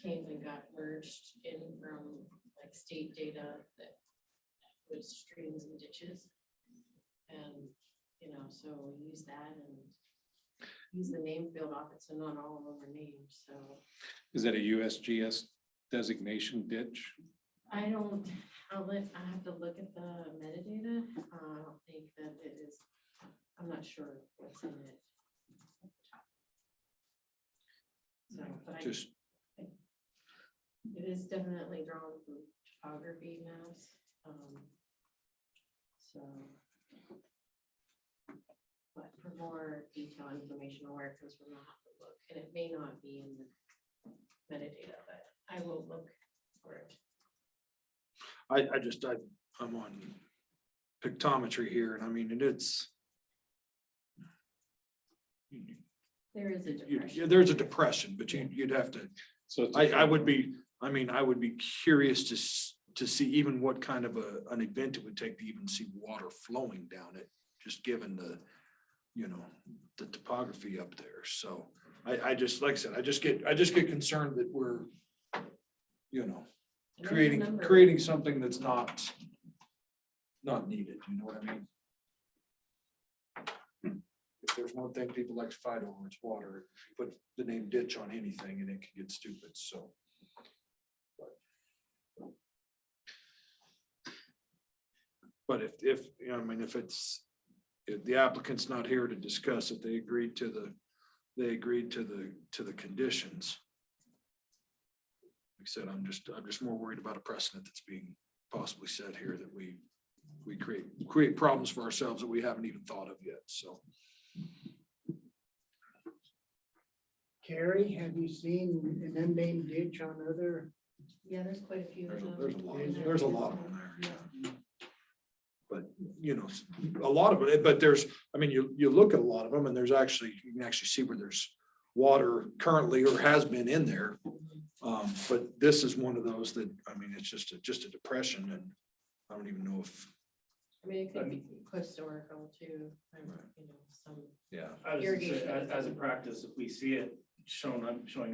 came and got merged in from like state data that was streams and ditches. And, so we use that and use the name field off it, so not all of them are named, so. is that a USGS designation ditch? I have to look at the metadata. I don't think that it is, I'm not sure what's in it. So, but it is definitely drawn from topography maps. But for more detailed information, where it comes from, I have to look, and it may not be in the metadata, but I will look for it. I'm on pictometry here, and I mean, it's. There is a Yeah, depression. there's a depression, but you'd have to, So it's I would be curious to see even what kind of an event it would take to even see water flowing down it, just given the, the topography up there. So I just, like I said, I just get concerned that we're, creating something that's not needed, you know what I mean? If there's one thing people like to fight over, it's water. If you put the name ditch on anything and it can get stupid, so. But if if the applicant's not here to discuss it, they agreed to the conditions. Like I said, I'm just more worried about a precedent that's being possibly set here that we create problems for ourselves that we haven't even thought of yet, so. Carrie, have you seen an unnamed ditch on other? Yeah, there's quite a few. of them. There's a lot of them there, yeah. But, a lot of it, but you look at a lot of them and you can actually see where there's water currently or has been in there. But this is one of those that, it's just a depression, and I don't even know if. I mean, it could be historical too, some. Yeah. I was gonna say, irrigation. as a practice, if we see it showing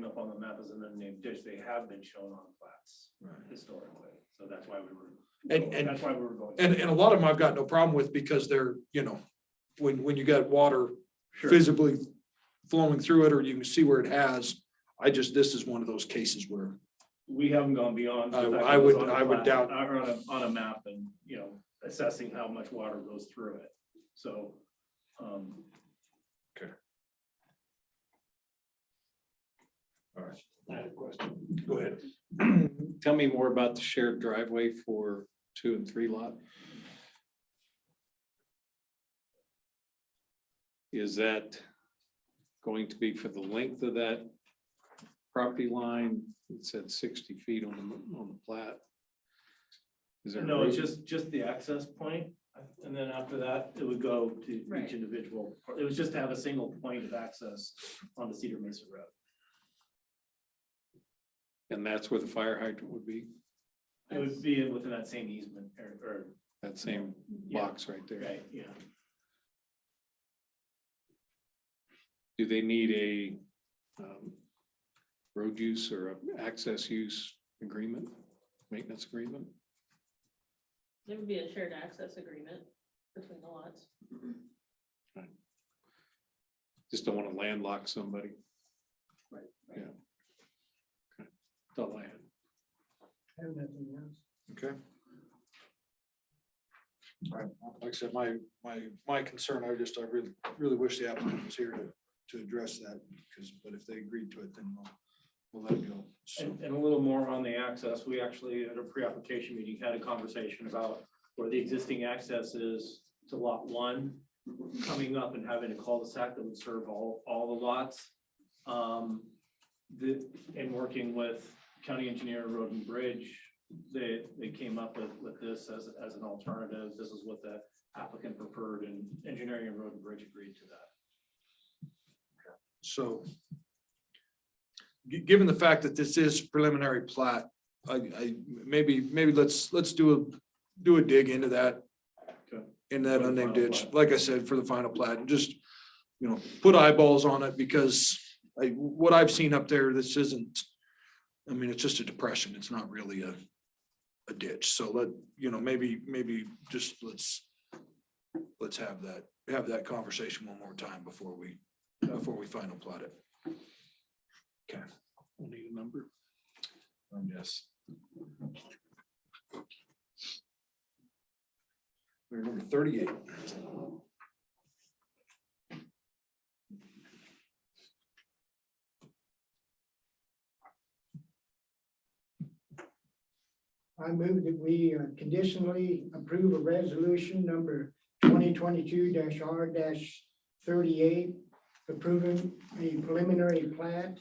up on the map as an unnamed ditch, they have been shown on plats historically. So that's why we were. That's why we were going. And a lot of them I've got no problem with because they're, when you got water Sure. visibly flowing through it, or you can see where it has. This is one of those cases where. We haven't gone beyond. the fact that I it was would- on a I would plat- doubt- or on a map and, assessing how much water goes through it. So, Okay. All right. I had a question. Go ahead. Tell me more about the shared driveway for 2 and 3 lot. Is that going to be for the length of that property line? It said 60 feet on the plat. Is there? a no, it's road? just the access point. And then after that, it would go to Right. each individual. It was just to have a single point of access on the Cedar Mesa Road. And that's where the fire hydrant would be, It would be within that same easement or that same Yeah. box right there. right, yeah. Do they need a road use or a access use agreement, maintenance agreement? There would be a shared access agreement between the lots. Just don't want to landlock somebody. Right. Yeah. Okay. That's all I had. I have nothing else. Okay. All right, like I said, my concern, I really wish the applicant was here to address that, but if they agreed to it, then we'll let it go. So, And a little more on the access, we actually at a pre-application meeting had a conversation about where the existing access is to lot 1, coming up and having a cul-de-sac that would serve all the lots. And working with county engineer, road and bridge, they came up with this as an alternative. This is what the applicant preferred, and engineering and road and bridge agreed to that. so given the fact that this is preliminary plat, maybe let's do a dig into that. Okay. In that For the unnamed final ditch, plat. like I said, for the final plat, and just, put eyeballs on it, because what I've seen up there, this isn't, it's just a depression. It's not really a ditch. So maybe just let's have that conversation one more time before we final plat it. Okay. We'll need a number. Yes. We're number 38. I move that we conditionally approve a resolution number 2022-R-38 approving the preliminary plat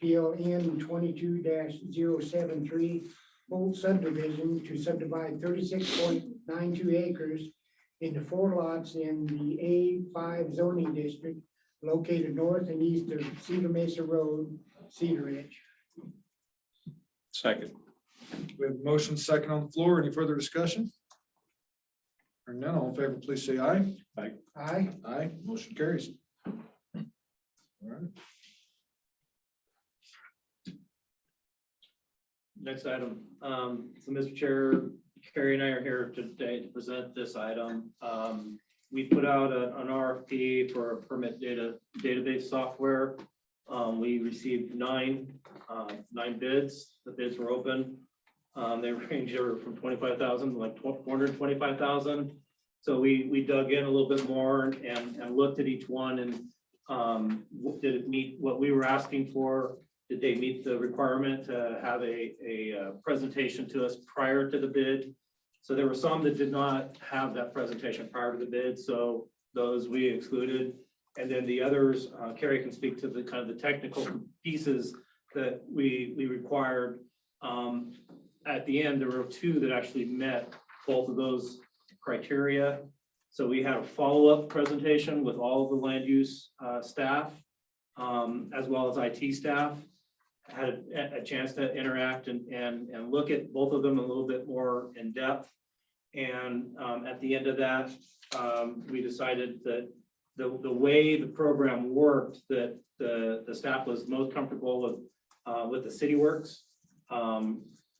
PLN 22-073 Old subdivision to subdivide 36.92 acres into 4 lots in the A5 zoning district located north and east of Cedar Mesa Road, Cedar Ridge. Second. We have a motion second on the floor. Any further discussion? Hearing none, all in favor, please say aye. Aye. Aye, motion carries. All right. Next item. So Mr. Chair, Carrie and I are here today to present this item. We put out an RFP for a permit database software. We received nine bids. The bids were open. They range over from 25,000 to like 425,000. So we dug in a little bit more and looked at each one and did it meet what we were asking for? Did they meet the requirement to have a presentation to us prior to the bid? So there were some that did not have that presentation prior to the bid, so those we excluded. And then the others, Carrie can speak to the kind of the technical pieces that we required. At the end, there were 2 that actually met both of those criteria. So we had a follow-up presentation with all of the land use staff, as well as IT staff. Had a chance to interact and look at both of them a little bit more in depth. And at the end of that, we decided that the way the program worked, that the staff was most comfortable with the CityWorks,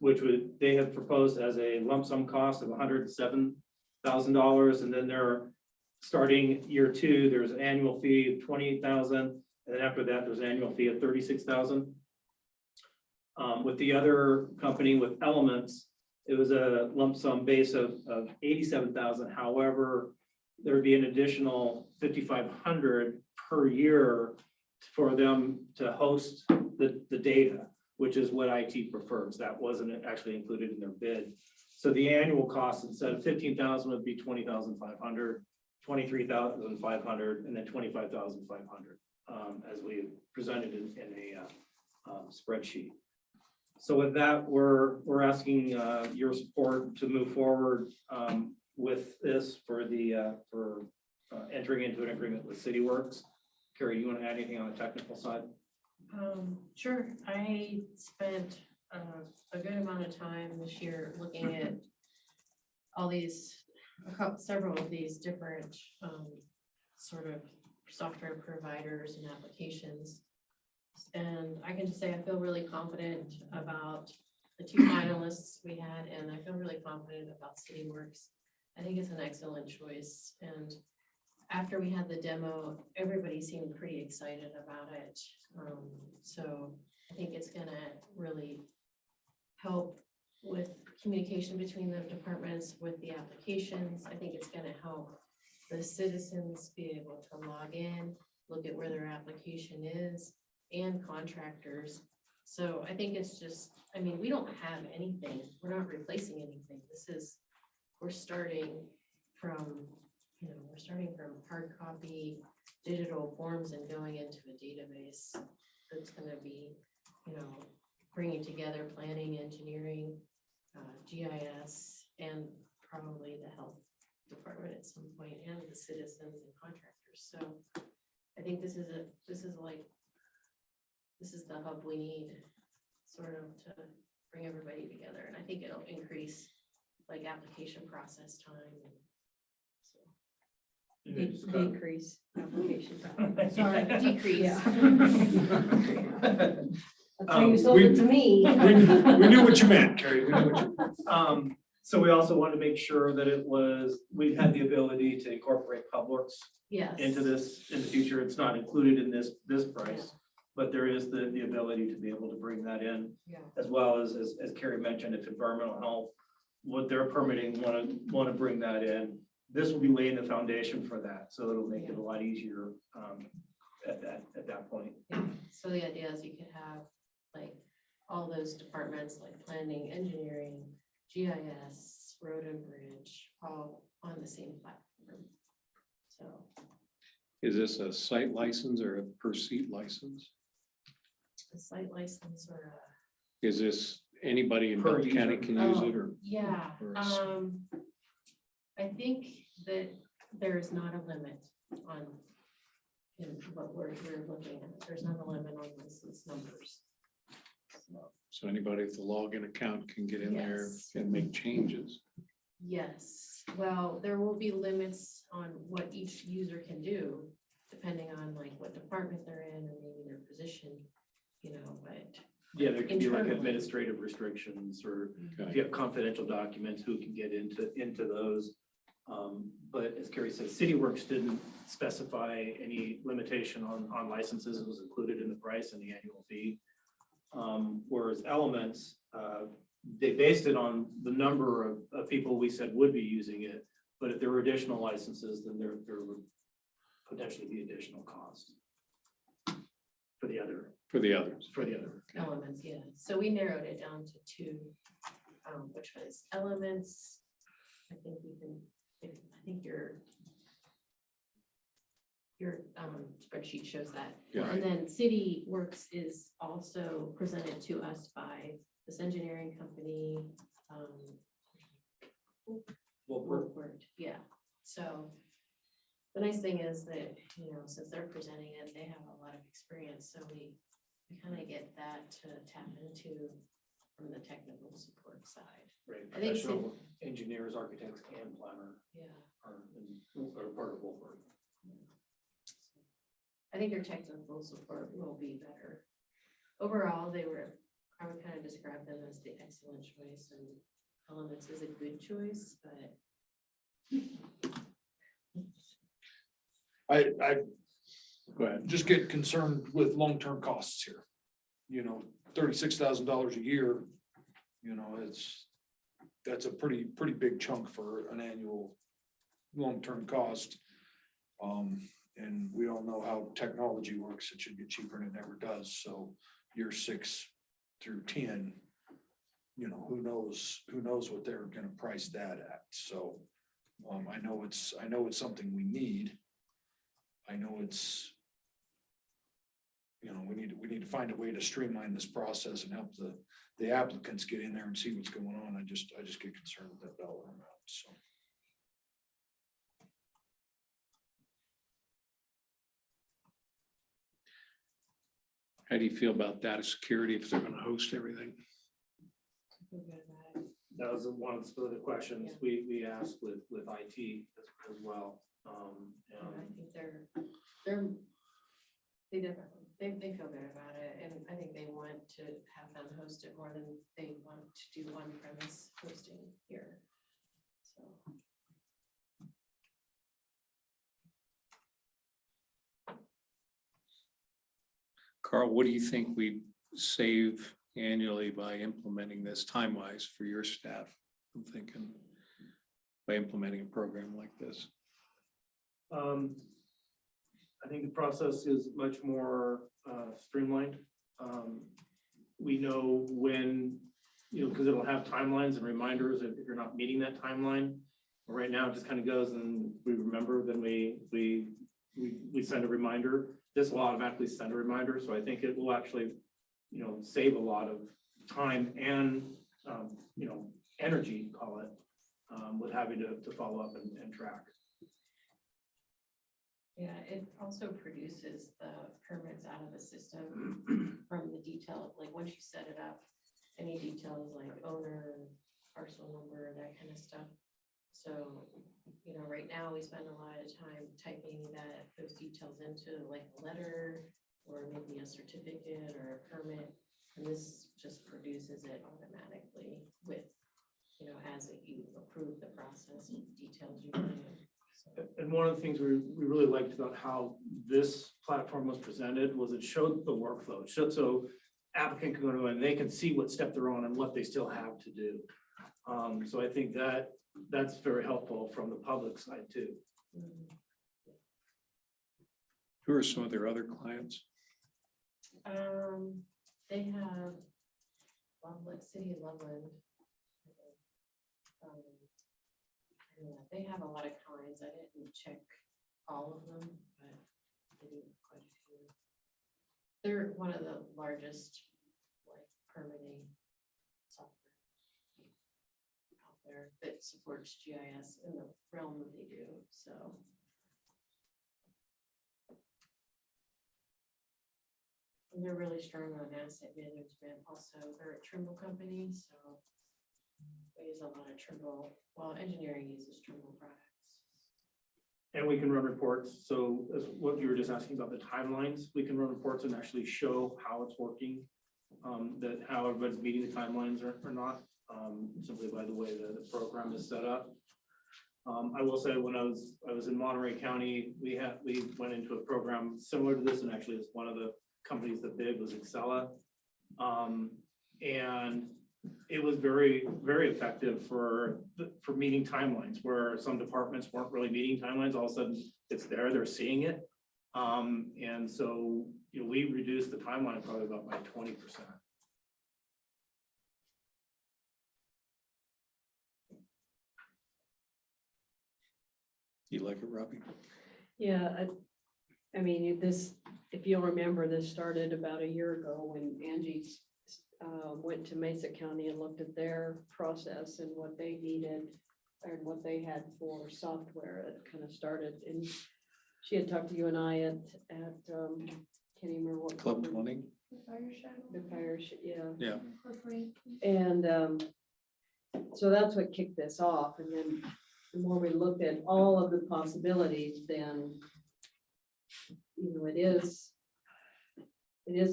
which they had proposed as a lump sum cost of $107,000, and then they're starting year 2, there's an annual fee of $28,000, and then after that, there's an annual fee of $36,000. With the other company, with Elements, it was a lump sum base of $87,000. However, there would be an additional $5,500 per year for them to host the data, which is what IT prefers. That wasn't actually included in their bid. So the annual cost instead of $15,000 would be $20,500, $23,500, and then $25,500, as we presented in a spreadsheet. So with that, we're asking your support to move forward with this for entering into an agreement with CityWorks. Carrie, you want to add anything on the technical side? Sure. I spent a good amount of time this year looking at all these, several of these different sort of software providers and applications. And I can just say I feel really confident about the 2 finalists we had, and I feel really confident about CityWorks. I think it's an excellent choice. And after we had the demo, everybody seemed pretty excited about it. So I think it's gonna really help with communication between the departments with the applications. I think it's gonna help the citizens be able to log in, look at where their application is, and contractors. So I think it's just, I mean, we don't have anything. We're not replacing anything. We're starting from, we're starting from hard copy digital forms and going into a database that's gonna be, bringing together planning, engineering, GIS, and probably the health department at some point, and the citizens and contractors. So I think this is the hub we need sort of to bring everybody together. And I think it'll increase like application process time. Decrease application time. Sorry, decrease. Yeah. That's how you sold we- it to me. We knew what you meant, Carrie. We knew what you meant. So we also wanted to make sure that we had the ability to incorporate Publix Yes. into this in the future. It's not included in this price, but there is the ability to be able to bring that in, Yeah. as well as Carrie mentioned, if environmental health, what they're permitting, want to bring that in. This will be laying the foundation for that, so it'll make it a lot easier at that point. Yeah. So the idea is you could have like all those departments like planning, engineering, GIS, road and bridge, all on the same platform. So Is this a site license or a per seat license? A site license or Is this anybody in Per Delta County user. can use it or? yeah, or s- I think that there is not a limit on in what we're looking at. There's not a limit on license numbers. So anybody with a login account can get in there Yes. and make changes. Yes, well, there will be limits on what each user can do, depending on like what department they're in and maybe their position, you know, but. Yeah, there can be like Internally. administrative restrictions or if Okay. you have confidential documents, who can get into those. But as Carrie said, CityWorks didn't specify any limitation on licenses. It was included in the price and the annual fee. Whereas Elements, they based it on the number of people we said would be using it. But if there were additional licenses, then there would potentially be additional cost for the other. For the others. Elements, yeah. So we narrowed it down to two, which was Elements. I think you can, I think your spreadsheet shows that. Yeah. And then CityWorks is also presented to us by this engineering company. Woodward, yeah. So the nice thing is that, you know, since they're presenting it, they have a lot of experience, so we kind of get that to tap into from the technical support side. Right, I think professional engineers, architects, and planner Yeah, are part of Wolford. I think their technical support will be better. Overall, I would kind of describe them as the excellent choice, and Elements is a good choice, but I Go ahead. just get concerned with long-term costs here. You know, $36,000 a year, you know, that's a pretty big chunk for an annual long-term cost. And we all know how technology works. It should get cheaper and it never does. So year 6 through 10, you know, who knows what they're gonna price that at. So I know it's something we need. I know it's, you know, we need to find a way to streamline this process and help the applicants get in there and see what's going on. I just get concerned with that dollar amount, so. How do you feel about data security if they're gonna host everything? I feel good about it. That was one of the questions we asked with IT as well. And I think they definitely, they feel good about it, and I think they want to have them host it more than they want to do on-premise hosting here. So. Carl, what do you think we save annually by implementing this time-wise for your staff? I'm thinking by implementing a program like this. I think the process is much more streamlined. We know when, you know, because it'll have timelines and reminders if you're not meeting that timeline. Right now, it just kind of goes and we remember, then we send a reminder. This will automatically send a reminder, so I think it will actually, you know, save a lot of time and, you know, energy, call it, with having to follow up and track. Yeah, it also produces the permits out of the system from the detail, like once you set it up, any details like owner, parcel number, that kind of stuff. So, you know, right now we spend a lot of time typing those details into like a letter or maybe a certificate or a permit. And this just produces it automatically with, you know, as you approve the process and details you put in. So. And one of the things we really liked about how this platform was presented was it showed the workflow. So applicant can go to and they can see what step they're on and what they still have to do. So I think that's very helpful from the public side too. Who are some of their other clients? They have Loveland, City of Loveland. Yeah, they have a lot of clients. I didn't check all of them, but getting quite a few. They're one of the largest, like, permitting software out there that supports GIS in the realm that they do, so. And they're really strong on asset management also. They're a Trimble company, so we use a lot of Trimble, well, engineering uses Trimble products. And we can run reports. So as what you were just asking about the timelines, we can run reports and actually show how it's working. That how everybody's meeting the timelines or not, simply by the way the program is set up. I will say when I was in Monterey County, we went into a program similar to this, and actually it's one of the companies that did was Excella. And it was very, very effective for meeting timelines where some departments weren't really meeting timelines. All of a sudden it's there, they're seeing it. And so, you know, we reduced the timeline probably about by 20%. You like it, Robbie? Yeah, I mean, this, if you'll remember, this started about a year ago when Angie went to Mesa County and looked at their process and what they needed and what they had for software. It kind of started, and she had talked to you and I at can't even remember what. Club 20? The fire, yeah. Yeah. And so that's what kicked this off. And then the more we looked at all of the possibilities, then, you know, it is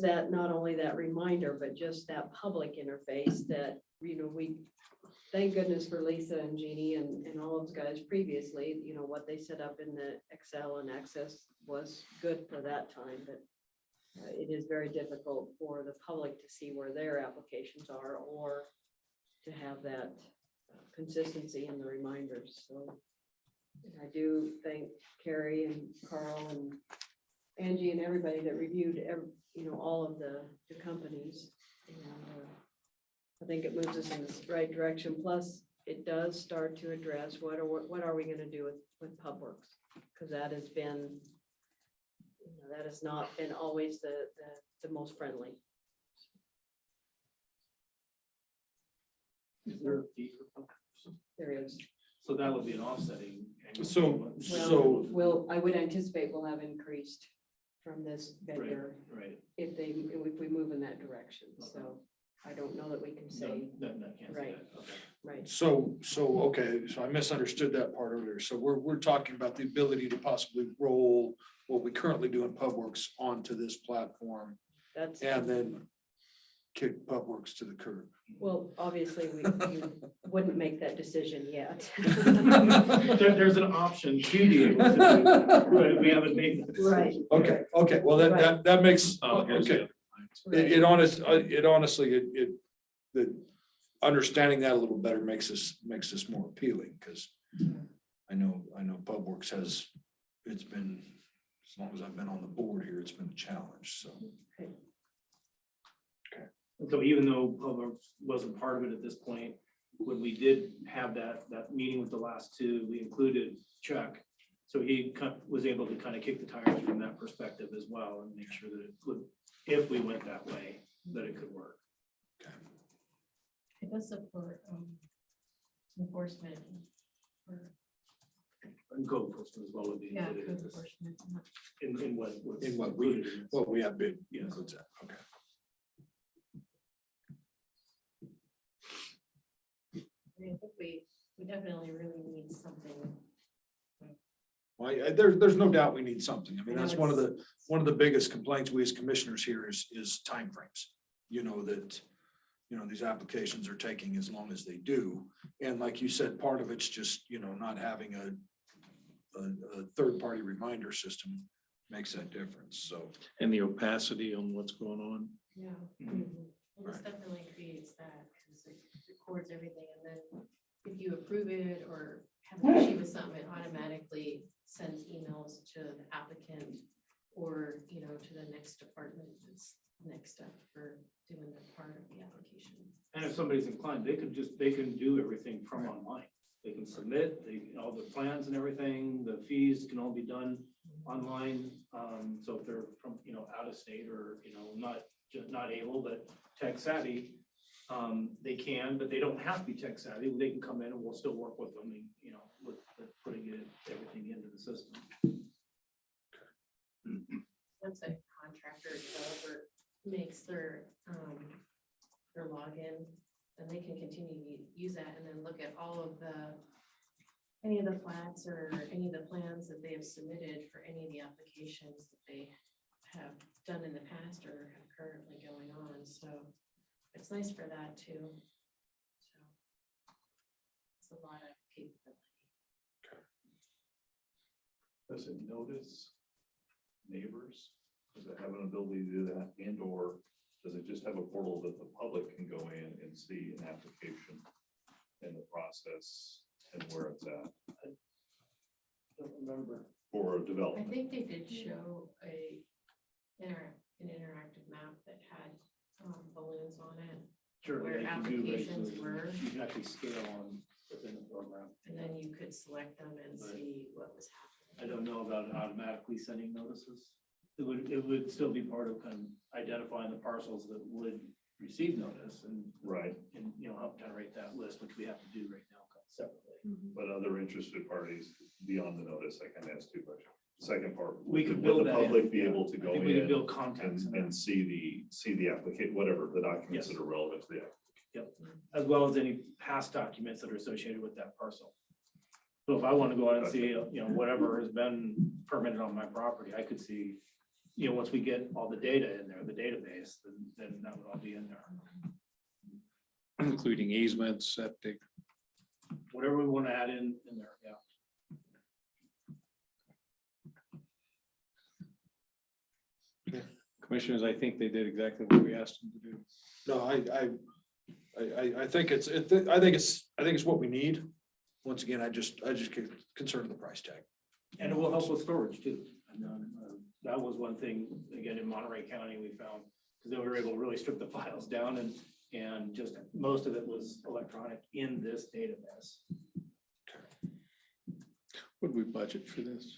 that not only that reminder, but just that public interface that, you know, we, thank goodness for Lisa and Jeannie and all of those guys previously, you know, what they set up in the Excel and Access was good for that time, but it is very difficult for the public to see where their applications are or to have that consistency in the reminders. So I do thank Carrie and Carl and Angie and everybody that reviewed you know, all of the companies. And I think it moves us in the right direction. Plus, it does start to address what are we going to do with PubWorks? Because that has been, you know, that has not been always the most friendly. Is there a fee for PubWorks? There is. So that would be an offsetting. Well, I would anticipate we'll have increased from this vendor Right. if we move in that direction. So I don't know that we can say, That can't say Right. that. Okay. right. So, okay, so I misunderstood that part earlier. So we're talking about the ability to possibly roll what we currently do in PubWorks onto this platform That's, and then kick PubWorks to the curb. well, obviously, we wouldn't make that decision yet. There's an option to be able to do that, but we haven't made that decision. Right. Okay, well, that makes, Oh, here's the okay. other lines. It honestly, the understanding that a little better makes this more appealing, because I know PubWorks it's been, as long as I've been on the board here, it's been a challenge, so. So even though PubWorks wasn't part of it at this point, when we did have that meeting with the last two, we included Chuck. So he was able to kind of kick the tires from that perspective as well and make sure that it would, if we went that way, that it could work. It does support enforcement. And code enforcement as well would be Yeah, included code in this, enforcement. in what's In what included in this. Well, we have bid, Yes. includes that, okay. I think we definitely really need something. Well, there's no doubt we need something. I mean, I know that's one of the biggest complaints we as commissioners here is timeframes. You know, that, you know, these applications are taking as long as they do. And like you said, part of it's just, you know, not having a third-party reminder system makes that difference, so. And the opacity on what's going on. Yeah. Mhm. Well, this definitely creates that, because it records everything, and then if you approve it or have an issue with something, it automatically sends emails to the applicant or, you know, to the next department that's next up for doing their part of the application. And if somebody's inclined, they can do everything from online. They can submit, all the plans and everything, the fees can all be done online. So if they're from, out of state or, not able, but tech savvy, they can, but they don't have to be tech savvy. They can come in and we'll still work with them, and, with putting everything into the system. Once a contractor or developer makes their login, then they can continue to use that and then look at all of any of the plats or any of the plans that they have submitted for any of the applications that they have done in the past or have currently going on. So it's nice for that too. So it's a lot of capability. Does it notice neighbors? Does it have an ability to do that, and or does it just have a portal that the public can go in and see an application and the process and where it's at Don't remember. for I development? think they did show an interactive map that had balloons on it. Sure. Where yeah, you can do applications basically- were. You can actually scale on within the program. And then you could select them and Right. see what was happening. I don't know about automatically sending notices. It would still be part of kind of identifying the parcels that would receive notice and. Right. And, help generate that list, which we have to do right now separately. But other interested parties beyond the notice, I can ask two questions. Second part. We could would build the that in, public be yeah. able to I go think we could in build contacts in and see the applicant, whatever the documents Yes. that are relevant to the applicant? as well as any past documents that are associated with that parcel. So if I want to go out and see, whatever has been permitted on my property, I could see, once we get all the data in there, the database, then that would all be in there. Including easements, septic. Whatever we want to add in there, yeah. Commissioners, I think they did exactly what we asked them to do. No, I think it's what we need. Once again, I just get concerned with the price tag. And it will help with storage too. And, that was one thing, again, in Monterey County, we found, because then we were able to really strip the files down and just most of it was electronic in this database. Would we budget for this?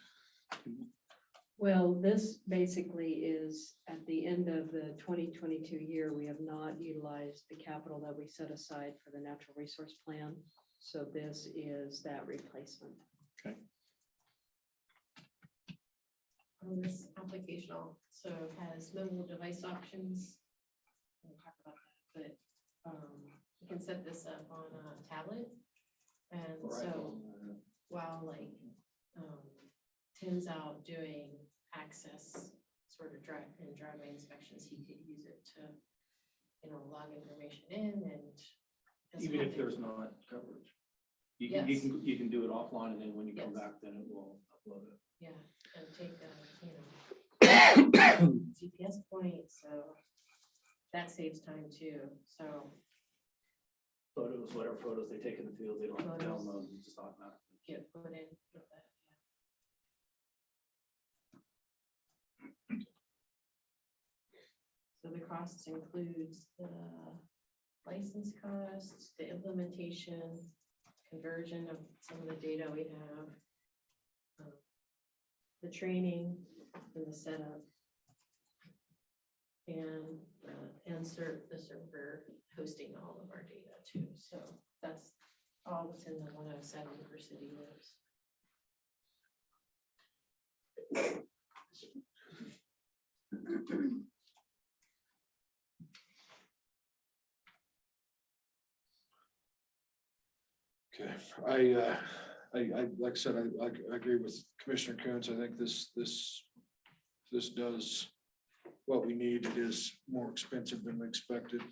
Well, this basically is at the end of the 2022 year, we have not utilized the capital that we set aside for the natural resource plan. So this is that replacement. Okay. This application also has mobile device options. We'll talk about that, but you can set this up on a tablet. And so while Tim's out doing access sort of driveway inspections, he could use it to, log information in and. doesn't Even have if to- there's not coverage. You Yes. can do it offline and then when you come Yes. back, then it will upload it. Yeah, and take GPS point, so that saves time too, so Photos, whatever photos they take in the field, they don't have to Photos. download, them, just automatically. get put in with that. So the cost includes the license costs, the implementation, conversion of some of the data we have, the training and the setup, and the server hosting all of our data too. So that's all that's in the 107 per city lives. Okay, like I said, I agree with Commissioner Coons. I think this does what we need. It is more expensive than we expected.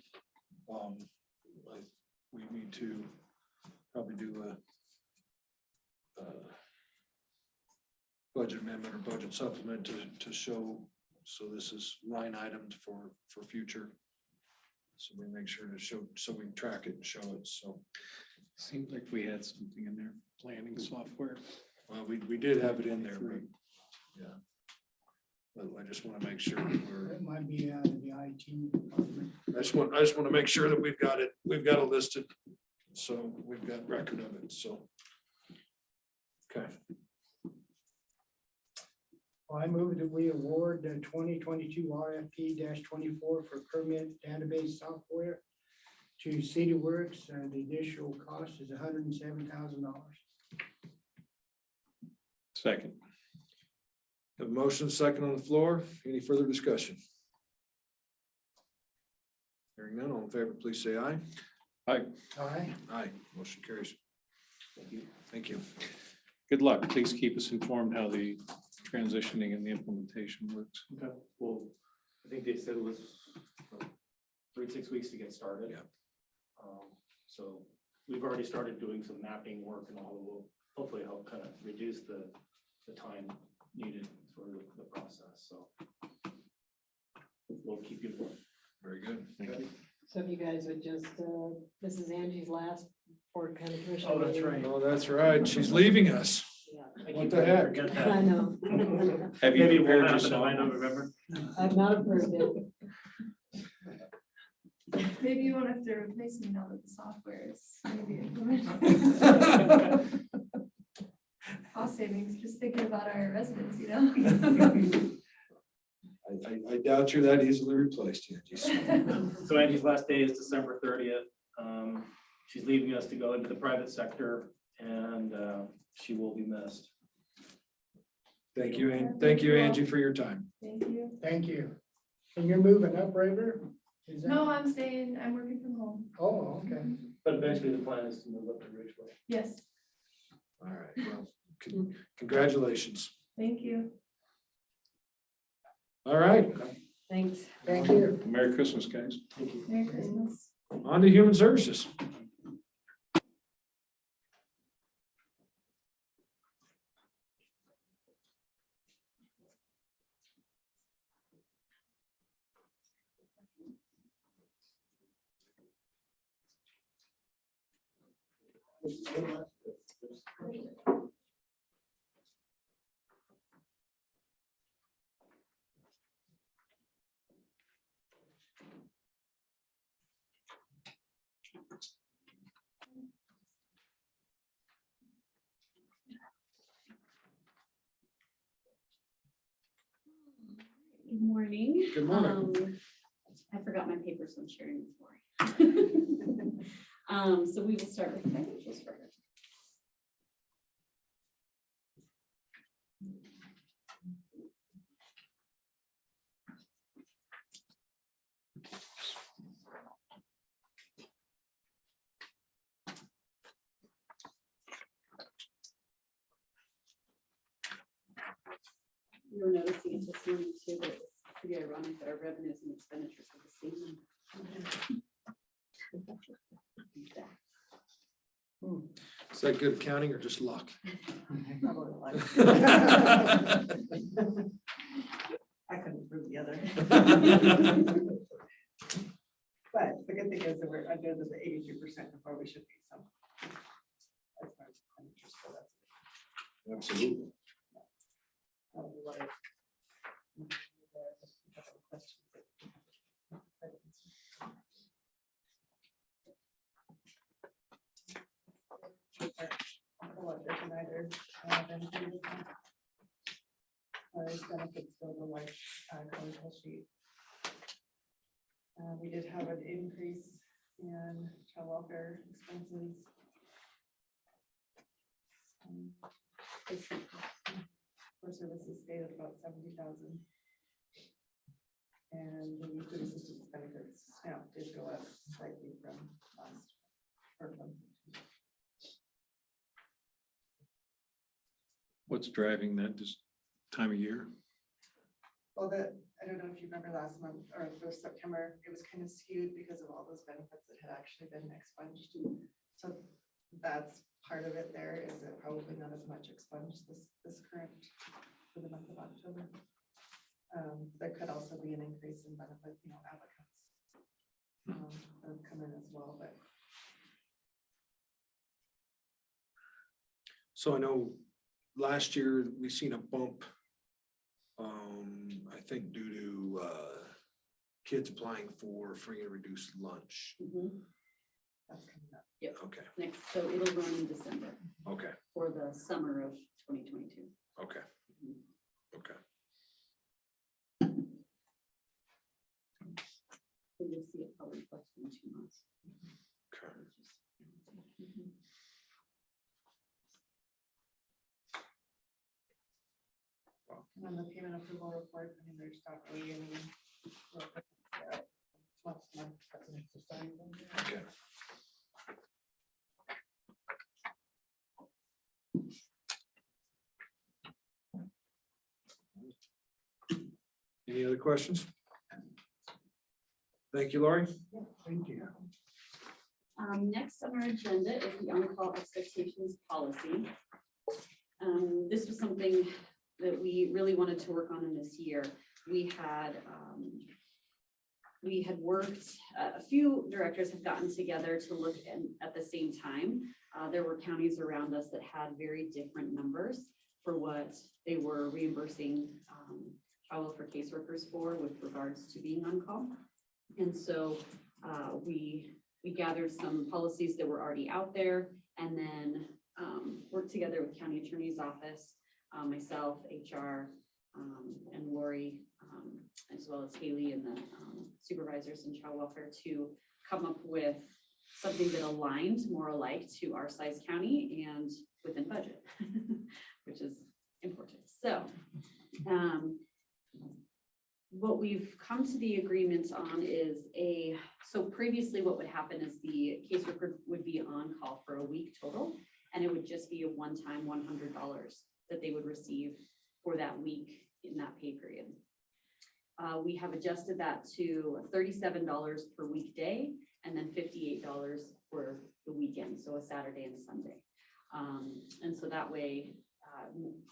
We need to probably do a budget amendment or budget supplement to show, so this is line items for future. So we make sure to show, so we can track it and show it, so. Seemed like we had something in there, planning software. Well, we did have it in there, but, yeah. But I just want to make sure that we're, It might be out of the IT department. I just want to make sure that we've got it listed. So we've got record of it, so. Okay. Well, I move that we award the 2022 RFP-24 for permit database software to CitiWorks. The initial cost is $107,000. Second. Have a motion second on the floor. Any further discussion? Hearing none, all in favor, please say aye. Aye. Aye. Aye, motion carries. Thank you. Good luck. Please keep us informed how the transitioning and the implementation works. Okay, well, I think they said it was 3 to 6 weeks to get started. Yeah. So we've already started doing some mapping work and all, will hopefully help kind of reduce the time needed for the process, so. We'll keep you informed. Very good. Thank you. So if you guys would just, this is Angie's last Board County Commission. Oh, that's meeting. right. Oh, that's right. She's leaving us. Yeah. I What keep the trying to heck? forget I that. know. Have you Maybe it prepared won't happen yourself? by November. I've not approved it. Maybe you won't have to replace me now that the software is maybe implemented. Cost savings, just thinking about our residents, you know? I doubt you're that easily replaced, Angie. So Angie's last day is December 30th. She's leaving us to go into the private sector, and she will be missed. Thank you, thank you, Angie, for your time. Thank you. Thank you. And you're moving up, River? Is that- No, I'm staying, I'm working from home. Oh, okay. But eventually the plan is to move up to Ridgeway. Yes, All right, well, congratulations. thank you. All right, Thanks. Thank you. Merry Christmas, guys. Merry Christmas. on to Human Services. Good morning. Good morning. I forgot my papers, so I'm sharing this morning. So we will start with financials first. You were noticing it this morning too, but it's pretty ironic that our revenues and expenditures are the same. Is that good accounting or just luck? I couldn't prove the other. But the good thing is that we're under the 82% before we should be, so. That's my expenditures, so that's- Absolutely. that was a lot of- questions. A lot different either, than previous ones. These benefits go to like colorful sheet. We did have an increase in child welfare expenses. For services stayed at about 70,000. And the food assistance benefits, SNAP did go up slightly from last. or from What's driving that this time of year? Well, I don't know if you remember last month or for September, it was kind of skewed because of all those benefits that had actually been expunged. So that's part of it there, is that probably not as much expunged this current for the month of October. There could also be an increase in benefit, applicants. That have come in as well, but So I know last year we seen a bump. I think due to kids applying for free and reduced lunch. that's coming up. Yep, Okay, next, so it'll run in December okay, for the summer of 2022. okay. Okay. And then the payment approval report, I mean, there's not really any. Okay. Any other questions? Thank you, Laurie. Thank you. Next on our agenda is the on-call expectations policy. This was something that we really wanted to work on in this year. We had worked, a few directors have gotten together to look at the same time. There were counties around us that had very different numbers for what they were reimbursing child welfare caseworkers for with regards to being on call. And so we gathered some policies that were already out there and then worked together with county attorney's office, myself, HR, and Lori, as well as Haley and the supervisors in child welfare to come up with something that aligned more alike to our size county and within budget, which is important. So what we've come to the agreement on is so previously what would happen is the caseworker would be on call for a week total, and it would just be a one-time $100 that they would receive for that week in that pay period. We have adjusted that to $37 per weekday and then $58 for the weekend, so a Saturday and Sunday. And so that way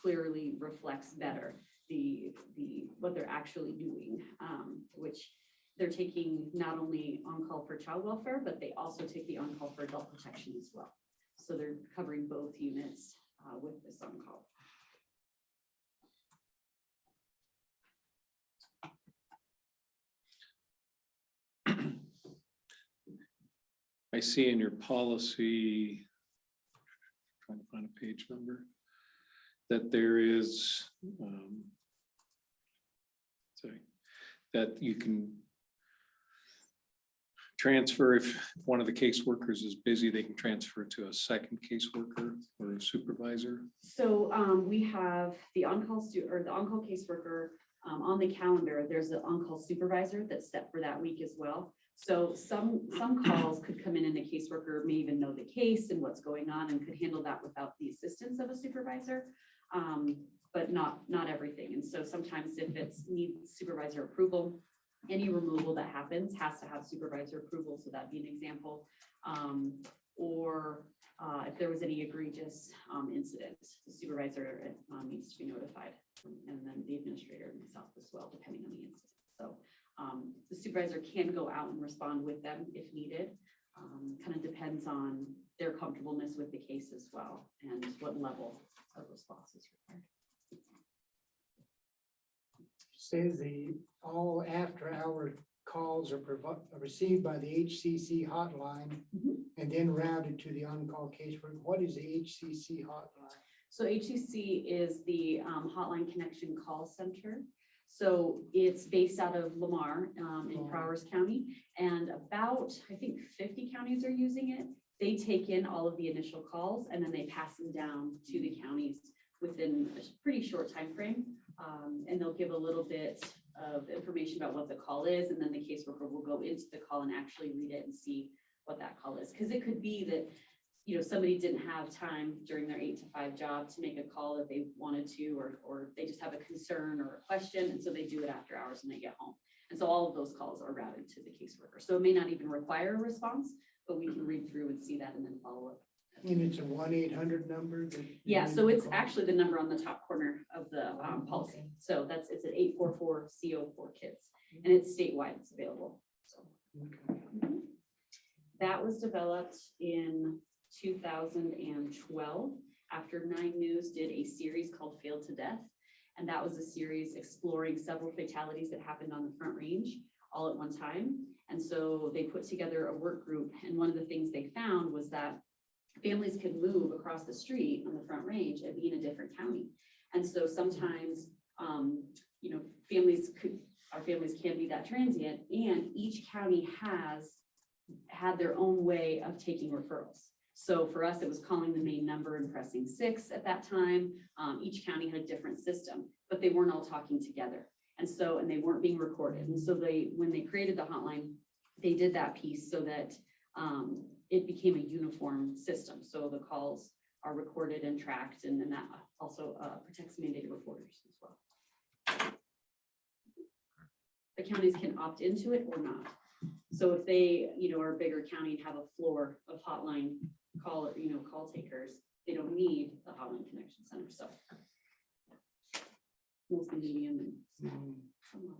clearly reflects better what they're actually doing, which they're taking not only on-call for child welfare, but they also take the on-call for adult protection as well. So they're covering both units with this on-call. I see in your policy, trying to find a page number, that there is, that you can transfer if one of the caseworkers is busy, they can transfer to a second caseworker or a supervisor. So we have the on-call caseworker on the calendar. There's an on-call supervisor that's set for that week as well. So some calls could come in and the caseworker may even know the case and what's going on and could handle that without the assistance of a supervisor, but not everything. And so sometimes if it's needs supervisor approval, any removal that happens has to have supervisor approval. So that'd be an example. Or if there was any egregious incident, the supervisor needs to be notified, and then the administrator and myself as well, depending on the incident. So the supervisor can go out and respond with them if needed. Kind of depends on their comfortableness with the case as well and what level of response is required. Says all after-hour calls are received by the HCC hotline and then routed to the on-call caseworker. What is the HCC hotline? So HCC is the Hotline Connection Call Center. So it's based out of Lamar in Prowers County, and about, I think 50 counties are using it. They take in all of the initial calls and then they pass them down to the counties within a pretty short time frame. And they'll give a little bit of information about what the call is, and then the caseworker will go into the call and actually read it and see what that call is. Because it could be that, you know, somebody didn't have time during their 8 to 5 job to make a call that they wanted to, or they just have a concern or a question, and so they do it after hours when they get home. And so all of those calls are routed to the caseworker. So it may not even require a response, but we can read through and see that and then follow up. And it's a 1-800 number? Yeah, so it's actually the number on the top corner of the policy. So it's an 844-CO4-KIDS, and it's statewide, it's available. So that was developed in 2012 after 9 News did a series called Failed to Death. And that was a series exploring several fatalities that happened on the Front Range all at one time. And so they put together a work group. And one of the things they found was that families could move across the street on the Front Range and be in a different county. And so sometimes, you know, our families can be that transient, and each county has had their own way of taking referrals. So for us, it was calling the main number and pressing 6 at that time. Each county had a different system, but they weren't all talking together. And so, and they weren't being recorded. And so when they created the hotline, they did that piece so that it became a uniform system. So the calls are recorded and tracked, and then that also protects mandated reporters as well. The counties can opt into it or not. So if they, are a bigger county and have a floor of hotline call takers, they don't need the hotline connection center. So mostly medium and small. Some large.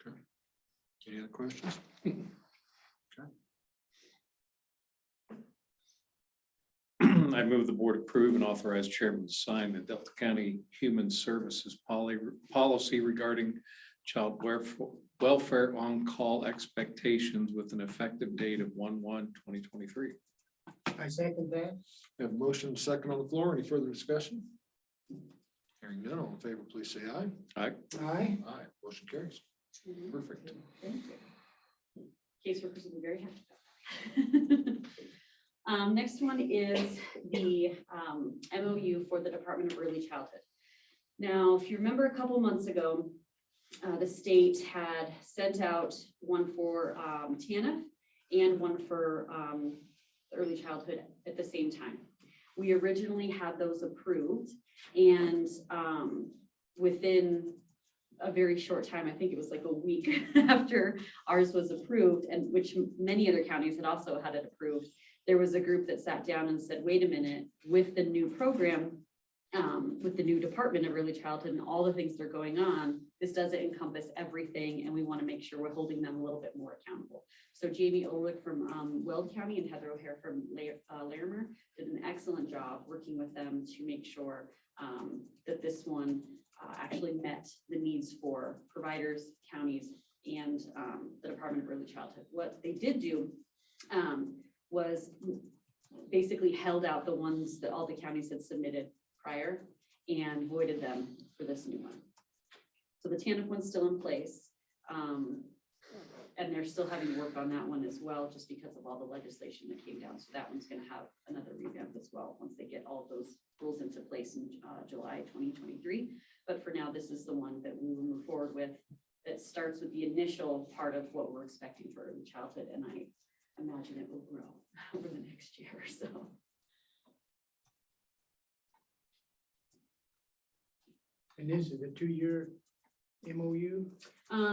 Okay. Any other questions? I move the board approve and authorize chairman to sign the Delta County Human Services policy regarding child welfare on-call expectations with an effective date of 1/1/2023. I second that. We have a motion second on the floor. Any further discussion? Hearing none, all in favor, please say aye. Aye. Aye. Aye, motion carries. Perfect. Thank you. Caseworkers will be very happy about that. Next one is the MOU for the Department of Early Childhood. Now, if you remember a couple months ago, the state had sent out one for TANF and one for early childhood at the same time. We originally had those approved, and within a very short time, I think it was like a week after ours was approved, and which many other counties had also had it approved, there was a group that sat down and said, wait a minute, with the new program, with the new Department of Early Childhood and all the things that are going on, this doesn't encompass everything, and we want to make sure we're holding them a little bit more accountable. So Jamie Olick from Weld County and Heather O'Hare from Larimer did an excellent job working with them to make sure that this one actually met the needs for providers, counties, and the Department of Early Childhood. What they did do was basically held out the ones that all the counties had submitted prior and voided them for this new one. So the TANF one's still in place. And they're still having work on that one as well, just because of all the legislation that came down. So that one's going to have another revamp as well, once they get all of those rules into place in July 2023. But for now, this is the one that we will move forward with. That starts with the initial part of what we're expecting for early childhood. And I imagine it will grow over the next year or so. And this is a 2-year MOU?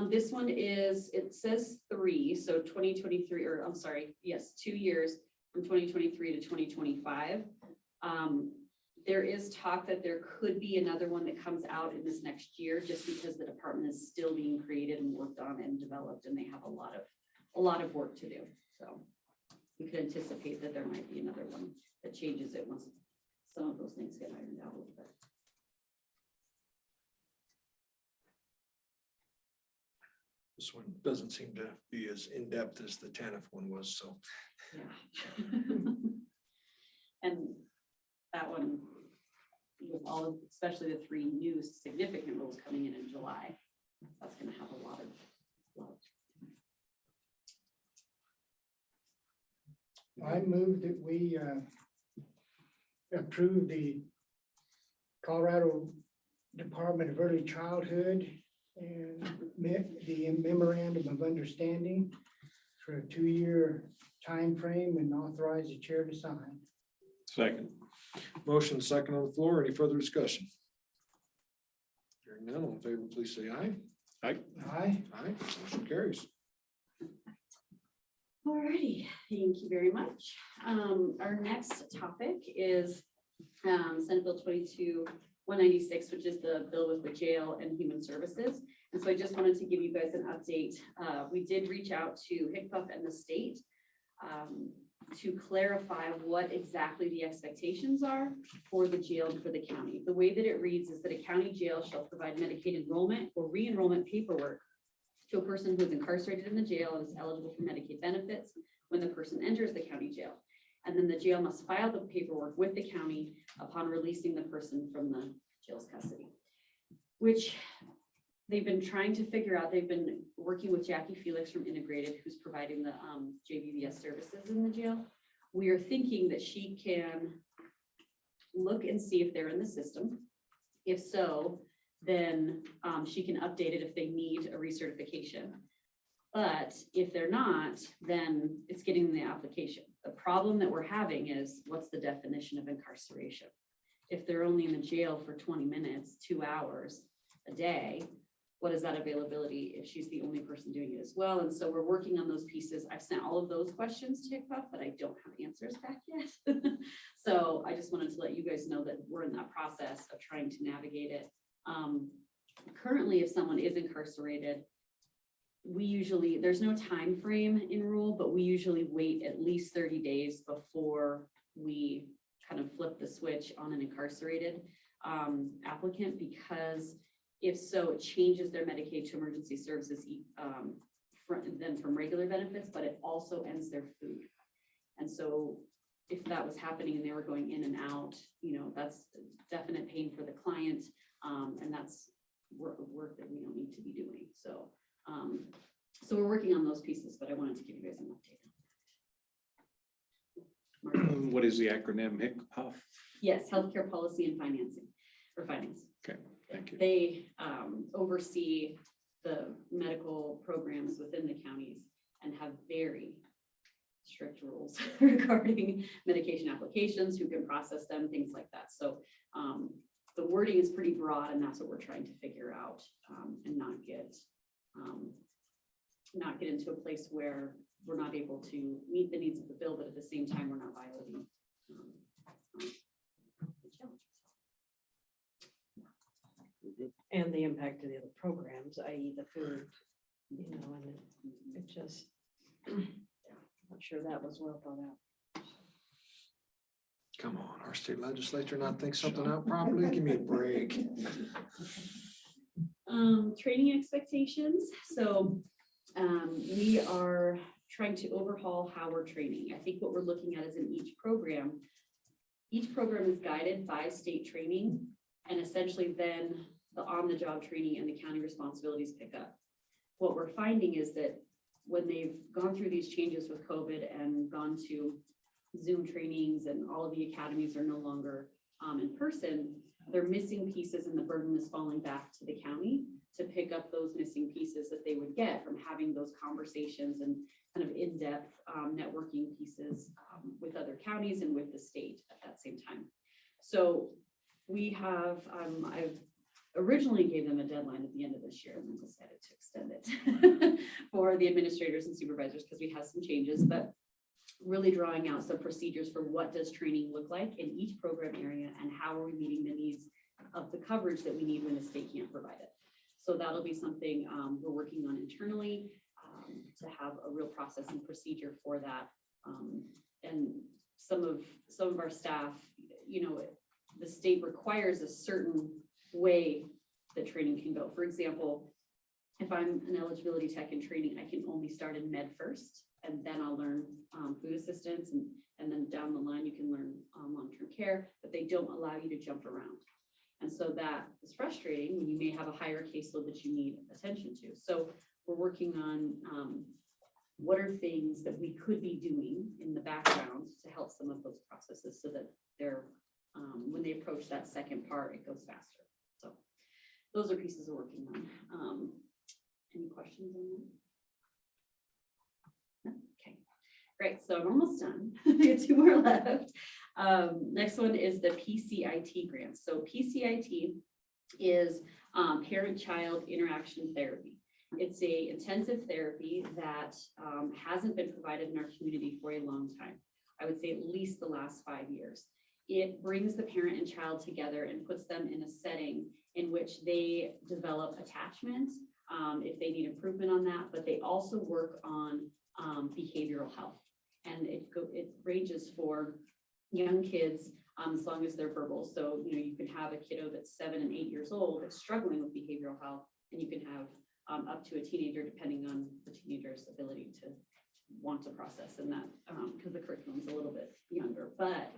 This one is, it says 3, so 2023, or I'm sorry, yes, 2 years from 2023 to 2025. There is talk that there could be another one that comes out in this next year, just because the department is still being created and worked on and developed, and they have a lot of work to do. So we could anticipate that there might be another one that changes it once some of those things get ironed out a little bit. This one doesn't seem to be as in-depth as the TANF one was, so. Yeah. And that one, with all of, especially the 3 new significant rules coming in July, that's going to have a lot of. I move that we approve the Colorado Department of Early Childhood and the memorandum of understanding for a 2-year time frame, and authorize the chair to sign. Second. Motion second on the floor. Any further discussion? Hearing none, all in favor, please say aye. Aye. Aye. Aye, motion carries. Alrighty, thank you very much. Our next topic is Senate Bill 22-196, which is the bill with the jail and human services. And so I just wanted to give you guys an update. We did reach out to HCPF and the state to clarify what exactly the expectations are for the jail and for the county. The way that it reads is that a county jail shall provide Medicaid enrollment or re-enrollment paperwork to a person who is incarcerated in the jail and is eligible for Medicaid benefits when the person enters the county jail. And then the jail must file the paperwork with the county upon releasing the person from the jail's custody, which they've been trying to figure out, they've been working with Jackie Felix from Integrated, who's providing the JVBS services in the jail. We are thinking that she can look and see if they're in the system. If so, then she can update it if they need a recertification. But if they're not, then it's getting the application. The problem that we're having is, what's the definition of incarceration? If they're only in the jail for 20 minutes, 2 hours a day, what is that availability if she's the only person doing it as well? And so we're working on those pieces. I've sent all of those questions to HICPA, but I don't have answers back yet. So I just wanted to let you guys know that we're in that process of trying to navigate it. Currently, if someone is incarcerated, we usually, there's no time frame in rule, but we usually wait at least 30 days before we kind of flip the switch on an incarcerated applicant, because if so, it changes their Medicaid to emergency services from regular benefits, but it also ends their food. And so if that was happening and they were going in and out, you know, that's definite pain for the client. And that's work that we don't need to be doing. So, so we're working on those pieces, but I wanted to give you guys an update. What is the acronym HICPA? Yes, healthcare policy and financing, or finance. Okay, thank you. They oversee the medical programs within the counties and have very strict rules regarding medication applications, who can process them, things like that. So the wording is pretty broad, and that's what we're trying to figure out, and not get into a place where we're not able to meet the needs of the bill, but at the same time, we're not violating And the impact of the other programs, i.e. the food, you know, and it just, not sure that was well thought out. Come on, our state legislature not think something out properly? Give me a break. Training expectations. So we are trying to overhaul how we're training. I think what we're looking at is in each program is guided by state training, and essentially then the on-the-job training and the county responsibilities pick up. What we're finding is that when they've gone through these changes with COVID and gone to Zoom trainings, and all of the academies are no longer in person, they're missing pieces, and the burden is falling back to the county to pick up those missing pieces that they would get from having those conversations and kind of in-depth networking pieces with other counties and with the state at that same time. So we have, I've originally gave them a deadline at the end of this year, and then decided to extend it for the administrators and supervisors because we have some changes, but really drawing out some procedures for what does training look like in each program area, and how are we meeting the needs of the coverage that we need when the state can't provide it. So that'll be something we're working on internally to have a real process and procedure for that. And some of our staff, you know, the state requires a certain way that training can go. For example, if I'm an eligibility tech in training, I can only start in med first, and then I'll learn food assistance, and then down the line you can learn long-term care, but they don't allow you to jump around. And so that is frustrating when you may have a higher caseload that you need attention to. So we're working on what are things that we could be doing in the background to help some of those processes, so that they're when they approach that second part, it goes faster. So those are pieces we're working on. Any questions on that? No? Okay, great. So I'm almost done. We have 2 more left. Next one is the PCIT grant. So PCIT is parent-child interaction therapy. It's a intensive therapy that hasn't been provided in our community for a long time. I would say at least the last 5 years. It brings the parent and child together and puts them in a setting in which they develop attachment if they need improvement on that, but they also work on behavioral health. And it ranges for young kids as long as they're verbal. So, you know, you can have a kiddo that's 7 and 8 years old that's struggling with behavioral health, and you can have up to a teenager, depending on the teenager's ability to want to process, and that because the curriculum is a little bit younger. But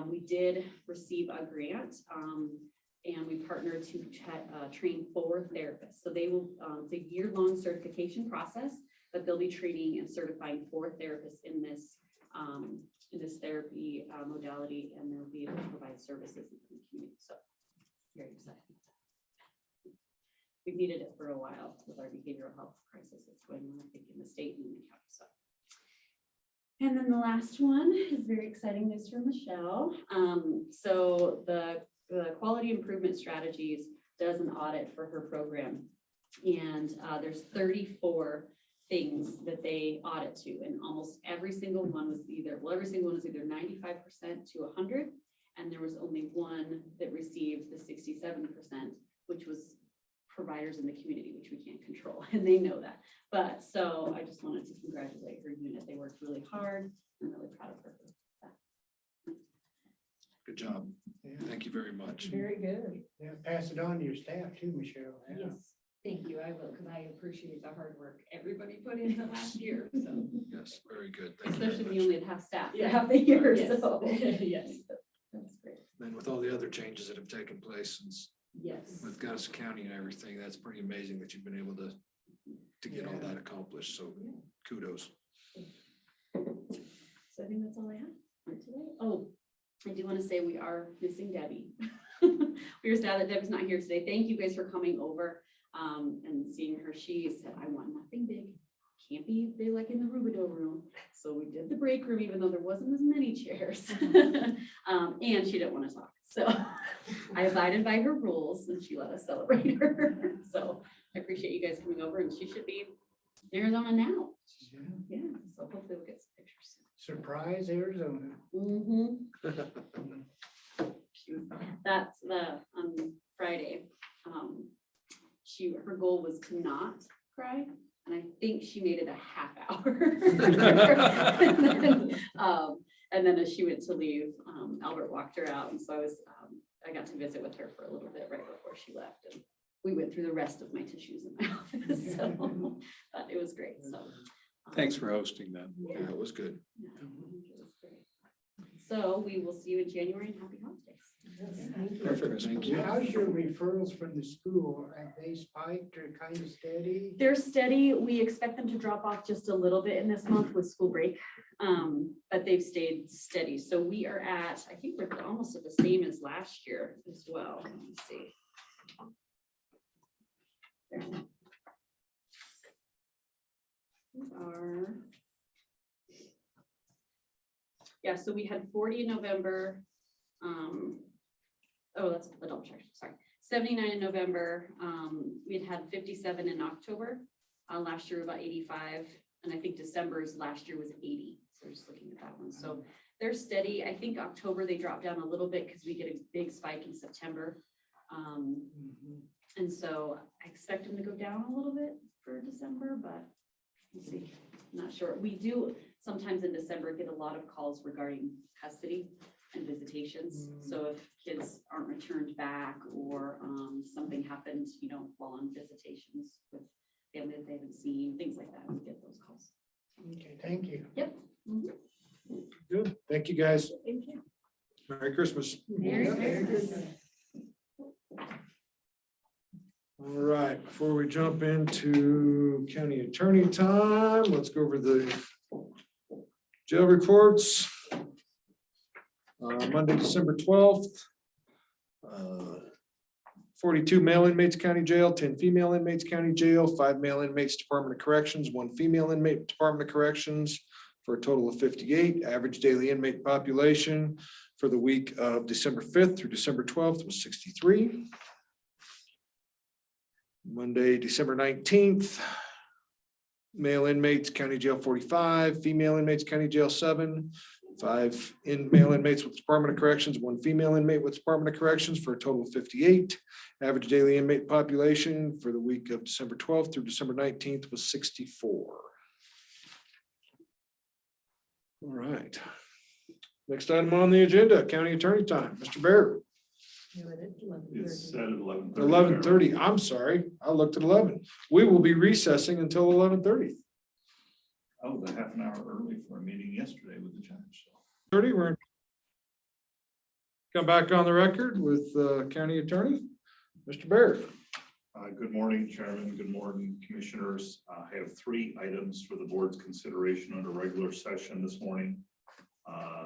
we did receive a grant and we partnered to train 4 therapists. So they will, it's a year-long certification process, but they'll be training and certifying 4 therapists in this therapy modality, and they'll be able to provide services in the community. So very exciting. We've needed it for a while with our behavioral health crisis that's going on, I think, in the state and in the county. So. And then the last one is very exciting news for Michelle. So the quality improvement strategies does an audit for her program. And there's 34 things that they audit to, and almost every single one was either 95% to 100. And there was only one that received the 67%, which was providers in the community, which we can't control, and they know that. But so I just wanted to congratulate her unit. They worked really hard. I'm really proud of her for that. Good job. Thank you very much. Very good. Yeah, pass it on to your staff too, Michelle. Yeah. Yes, thank you. I will, because I appreciate the hard work everybody put into last year. So Yes, very good. Thank you very especially when much. you only had half staff for half the year. Yes. So Yes. that's great. And with all the other changes that have taken place since Yes. with Gunnison County and everything, that's pretty amazing that you've been able to get all that accomplished. So kudos. So I think that's all I have for today. Oh, I do want to say we are missing Debbie. We are sad that Debbie's not here today. Thank you guys for coming over and seeing her. She said, I want nothing big. Can't be big like in the Rubidoux room. So we did the break room, even though there wasn't as many chairs. And she didn't want to talk. So I abided by her rules and she let us celebrate her. So I appreciate you guys coming over, and she should be in Arizona now. Yeah, so hopefully we'll get some pictures. Surprise, Arizona. That's on Friday. Her goal was to not cry, and I think she made it a half hour. And then as she went to leave, Albert walked her out, and so I got to visit with her for a little bit right before she left, and we went through the rest of my tissues in my office. So but it was great. So Thanks for hosting that. Yeah, it was good. yeah, it was great. So we will see you in January, and happy holidays. Perfect. Thank you. How's your referrals from the school? Have they spiked or kind of steady? They're steady. We expect them to drop off just a little bit in this month with school break. But they've stayed steady. So we are at, I think we're almost at the same as last year as well. Let me see. There. We are. Yeah, so we had 40 in November. Oh, that's a double check, sorry. 79 in November. We had 57 in October. Last year about 85, and I think December's last year was 80. So just looking at that one. So they're steady. I think October they dropped down a little bit because we get a big spike in September. And so I expect them to go down a little bit for December, but we'll see. I'm not sure. We do sometimes in December get a lot of calls regarding custody and visitations. So if kids aren't returned back or something happened, while on visitations with family that they haven't seen, things like that, we get those calls. Okay, thank you. Yep. Good. Thank you, guys. Thank you. Merry Christmas. Merry Christmas. All right, before we jump into county attorney time, let's go over the jail reports. Monday, December 12th. 42 male inmates county jail, 10 female inmates county jail, 5 male inmates Department of Corrections, 1 female inmate Department of Corrections, for a total of 58. Average daily inmate population for the week of December 5th through December 12th was 63. Monday, December 19th. Male inmates county jail 45, female inmates county jail 7, 5 male inmates with Department of Corrections, 1 female inmate with Department of Corrections, for a total of 58. Average daily inmate population for the week of December 12th through December 19th was 64. All right. Next item on the agenda, county attorney time. Mr. Barrett. It's set at 11:30. 11:30. I'm sorry. I looked at 11. We will be recessing until 11:30. I was a half an hour early for a meeting yesterday with the judge. 30, we're in come back on the record with County Attorney, Mr. Baird. Good morning, Chairman. Good morning, Commissioners. I have 3 items for the board's consideration under regular session this morning.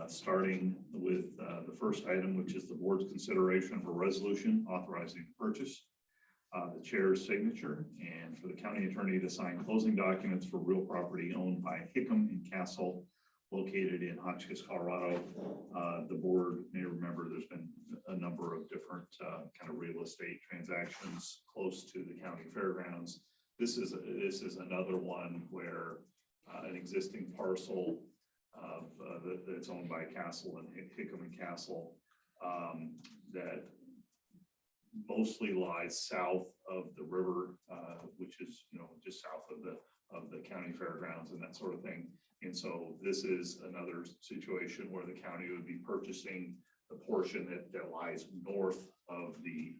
Starting with the first item, which is the board's consideration of a resolution authorizing the purchase, the chair's signature, and for the county attorney to sign closing documents for real property owned by Hickam and Castle located in Hotchkiss, Colorado. The board may remember there's been a number of different kind of real estate transactions close to the county fairgrounds. This is another one where an existing parcel of that's owned by Castle and Hickam and Castle that mostly lies south of the river, which is, just south of the county fairgrounds and that sort of thing. And so this is another situation where the county would be purchasing the portion that lies north of the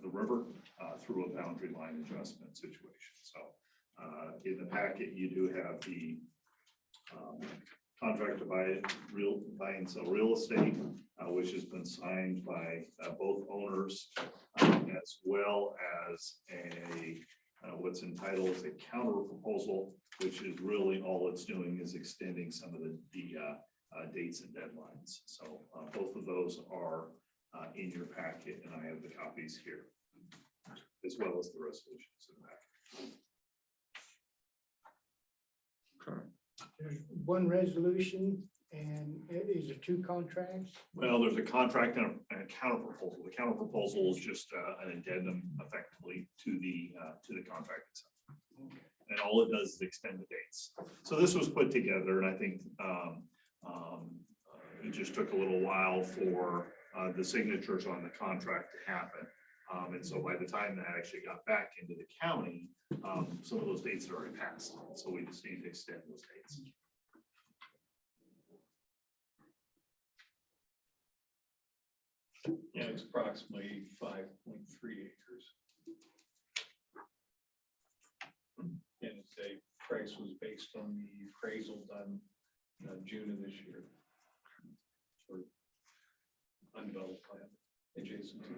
river through a boundary line adjustment situation. So in the packet, you do have the contract to buy and sell real estate, which has been signed by both owners, as well as a what's entitled a counter proposal, which is really all it's doing is extending some of the dates and deadlines. So both of those are in your packet, and I have the copies here, as well as the resolutions in the packet. Okay. There's one resolution and is there 2 contracts? Well, there's a contract and a counter proposal. The counter proposal is just an addendum effectively to the contract itself. And all it does is extend the dates. So this was put together, and I think it just took a little while for the signatures on the contract to happen. And so by the time that actually got back into the county, some of those dates had already passed. So we just need to extend those dates. Yeah, it's approximately 5.3 acres. And the price was based on the appraisal done June of this year. For undeveloped land adjacent to it.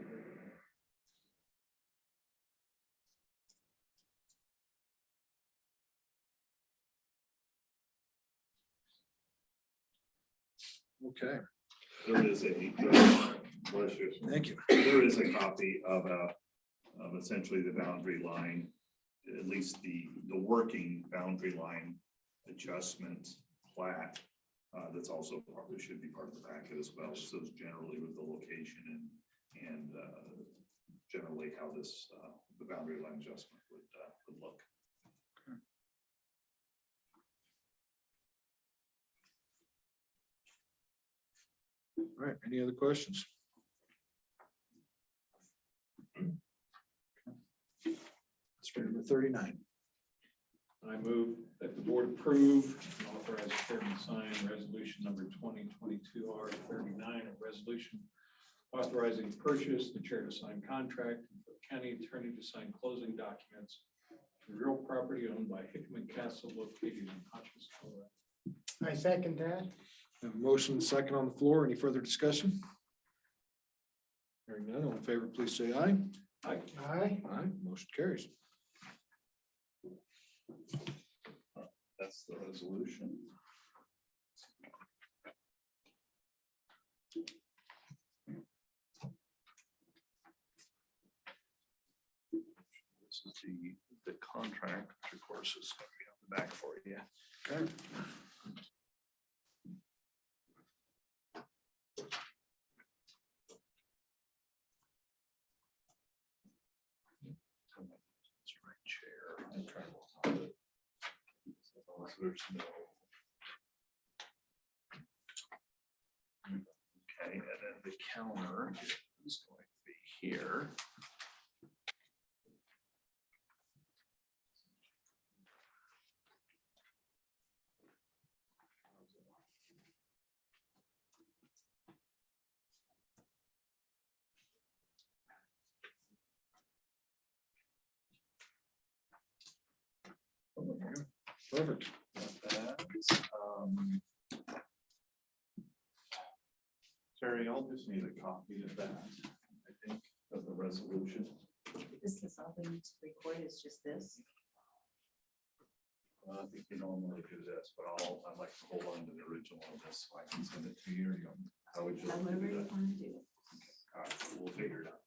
Okay, There is thank you. There is a copy of essentially the boundary line, at least the working boundary line adjustment plat. That's also probably should be part of the packet as well. So it's generally with the location and generally how this the boundary line adjustment would look. All right, any other questions? Let's start number 39. I move that the board approve and authorize the chairman to sign resolution number 2022 R39, a resolution authorizing purchase, the chair to sign contract, and for the county attorney to sign closing documents for real property owned by Hickman Castle located in Hotchkiss, Colorado. I second that. Have a motion second on the floor. Any further discussion? Hearing none, all in favor, please say aye. Aye. Aye. Aye, motion carries. That's the resolution. This is the contract, which of course is going to be on the back for you. Okay. It's right chair. Okay. So there's no. Okay, and then the counter is going to be here. Perfect. That's, Terry, I'll just need a copy of that, I think, of the resolution. This is all we need to record, is just this. I think you normally do this, but I'd like to hold on to the original of this, so I can send it to you, or how would you like to However do you that? want to do it. All right, so we'll figure it out.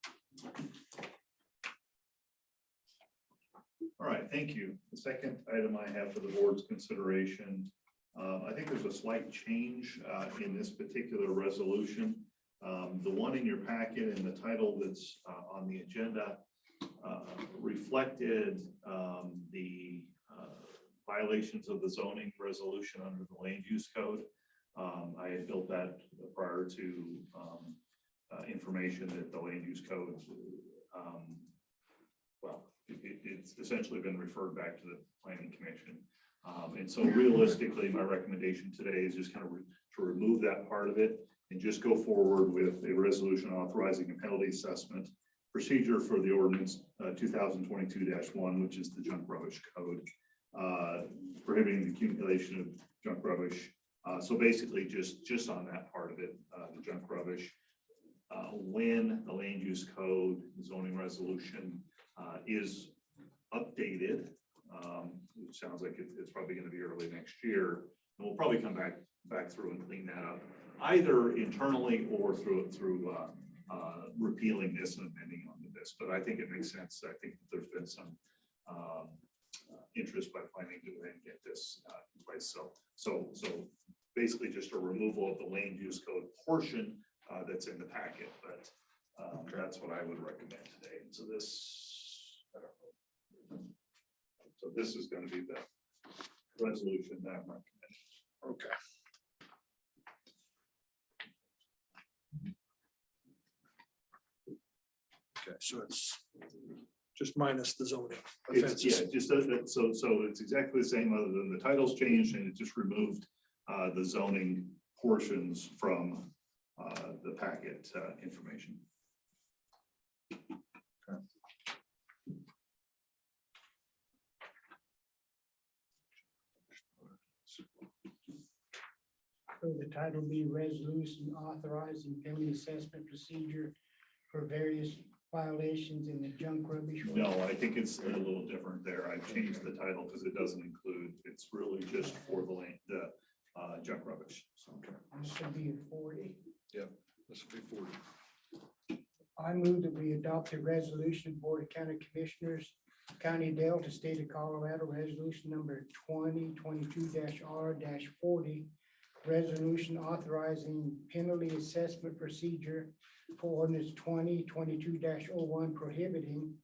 All right, thank you. The second item I have for the board's consideration, I think there's a slight change in this particular resolution. The one in your packet and the title that's on the agenda reflected the violations of the zoning resolution under the land use code. I had built that prior to information that the land use code, it's essentially been referred back to the planning commission. And so realistically, my recommendation today is just kind of to remove that part of it and just go forward with a resolution authorizing a penalty assessment procedure for the ordinance 2022-1, which is the junk rubbish code, prohibiting the accumulation of junk rubbish. So basically just on that part of it, the junk rubbish, when the land use code zoning resolution is updated, which sounds like it's probably going to be early next year, and we'll probably come back through and clean that up, either internally or through repealing this and amending onto this. But I think it makes sense. I think that there's been some interest by planning to get this in place. So basically just a removal of the land use code portion that's in the packet, but that's what I would recommend today. So this is going to be the resolution that I'm recommending. Okay. Okay, so it's just minus the zoning offenses. Yeah, just that, so it's exactly the same, other than the title's changed and it just removed the zoning portions from the packet information. So the title be resolution authorizing penalty assessment procedure for various violations in the junk rubbish. No, I think it's a little different there. I've changed the title because it doesn't include, it's really just for the land, the junk rubbish. So, okay. This should be 40. Yep, this will be 40. I move that we adopt a resolution, Board of County Commissioners, County of Delta, State of Colorado, resolution number 2022-R-40, resolution authorizing penalty assessment procedure for ordinance 2022-01, prohibiting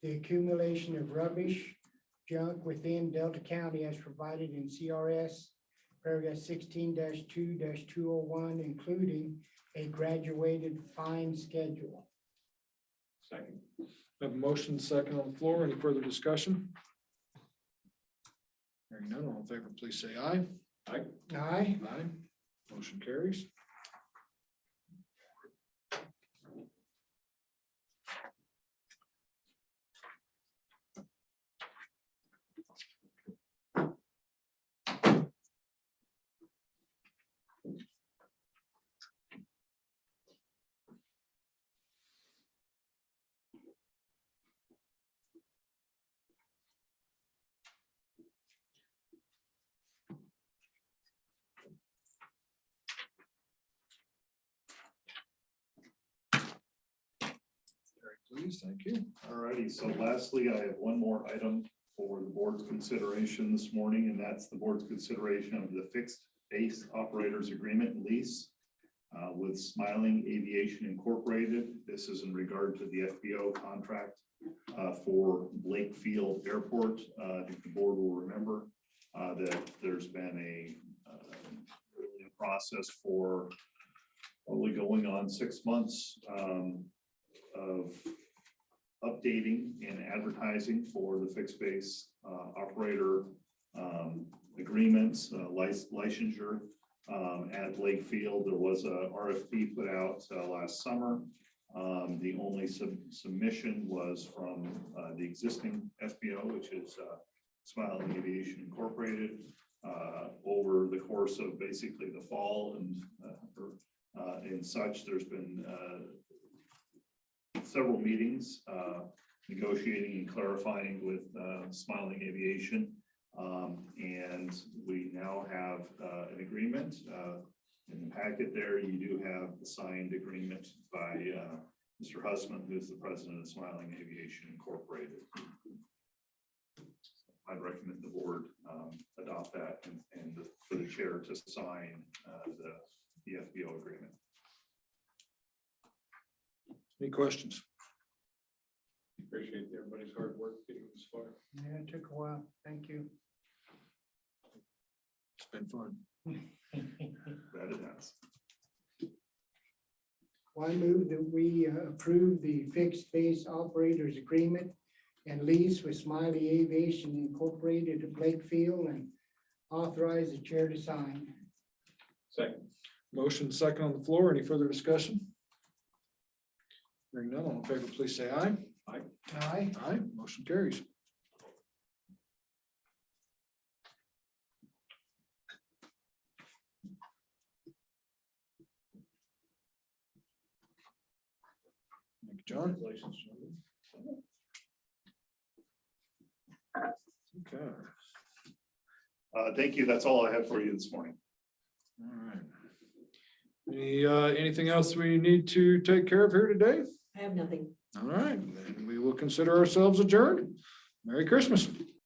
the accumulation of rubbish, junk within Delta County as provided in CRS paragraph 16-2-201, including a graduated fine schedule. Second. Have a motion second on the floor. Any further discussion? Hearing none, all in favor, please say aye. Aye. Aye. Aye. Motion carries. Please, thank you. All righty, so lastly, I have one more item for the board's consideration this morning, and that's the board's consideration of the fixed base operators agreement lease with Smiling Aviation Incorporated. This is in regard to the FBO contract for Lake Field Airport. I think the board will remember that there's been a process for probably going on 6 months of updating and advertising for the fixed base operator agreements, licensure at Lake Field. There was a RFP put out last summer. The only submission was from the existing FBO, which is Smiling Aviation Incorporated. Over the course of basically the fall and and such. There's been several meetings negotiating and clarifying with Smiling Aviation. And we now have an agreement. In the packet there, you do have the signed agreement by Mr. Husman, who's the president of Smiling Aviation Incorporated. I'd recommend the board adopt that and for the chair to sign the FBO agreement. Any questions? Appreciate everybody's hard work getting this far. Yeah, it took a while. Thank you. It's been fun. That it has. Well, I move that we approve the fixed base operators agreement and lease with Smiley Aviation Incorporated at Blakefield and authorize the chair to sign. Second. Motion second on the floor. Any further discussion? Hearing none, all in favor, please say aye. Aye. Aye, motion carries. Thank you, John. Okay, Thank you. That's all I have for you this morning. all right. Anything else we need to take care of here today? I have nothing. All right, then we will consider ourselves adjourned. Merry Christmas.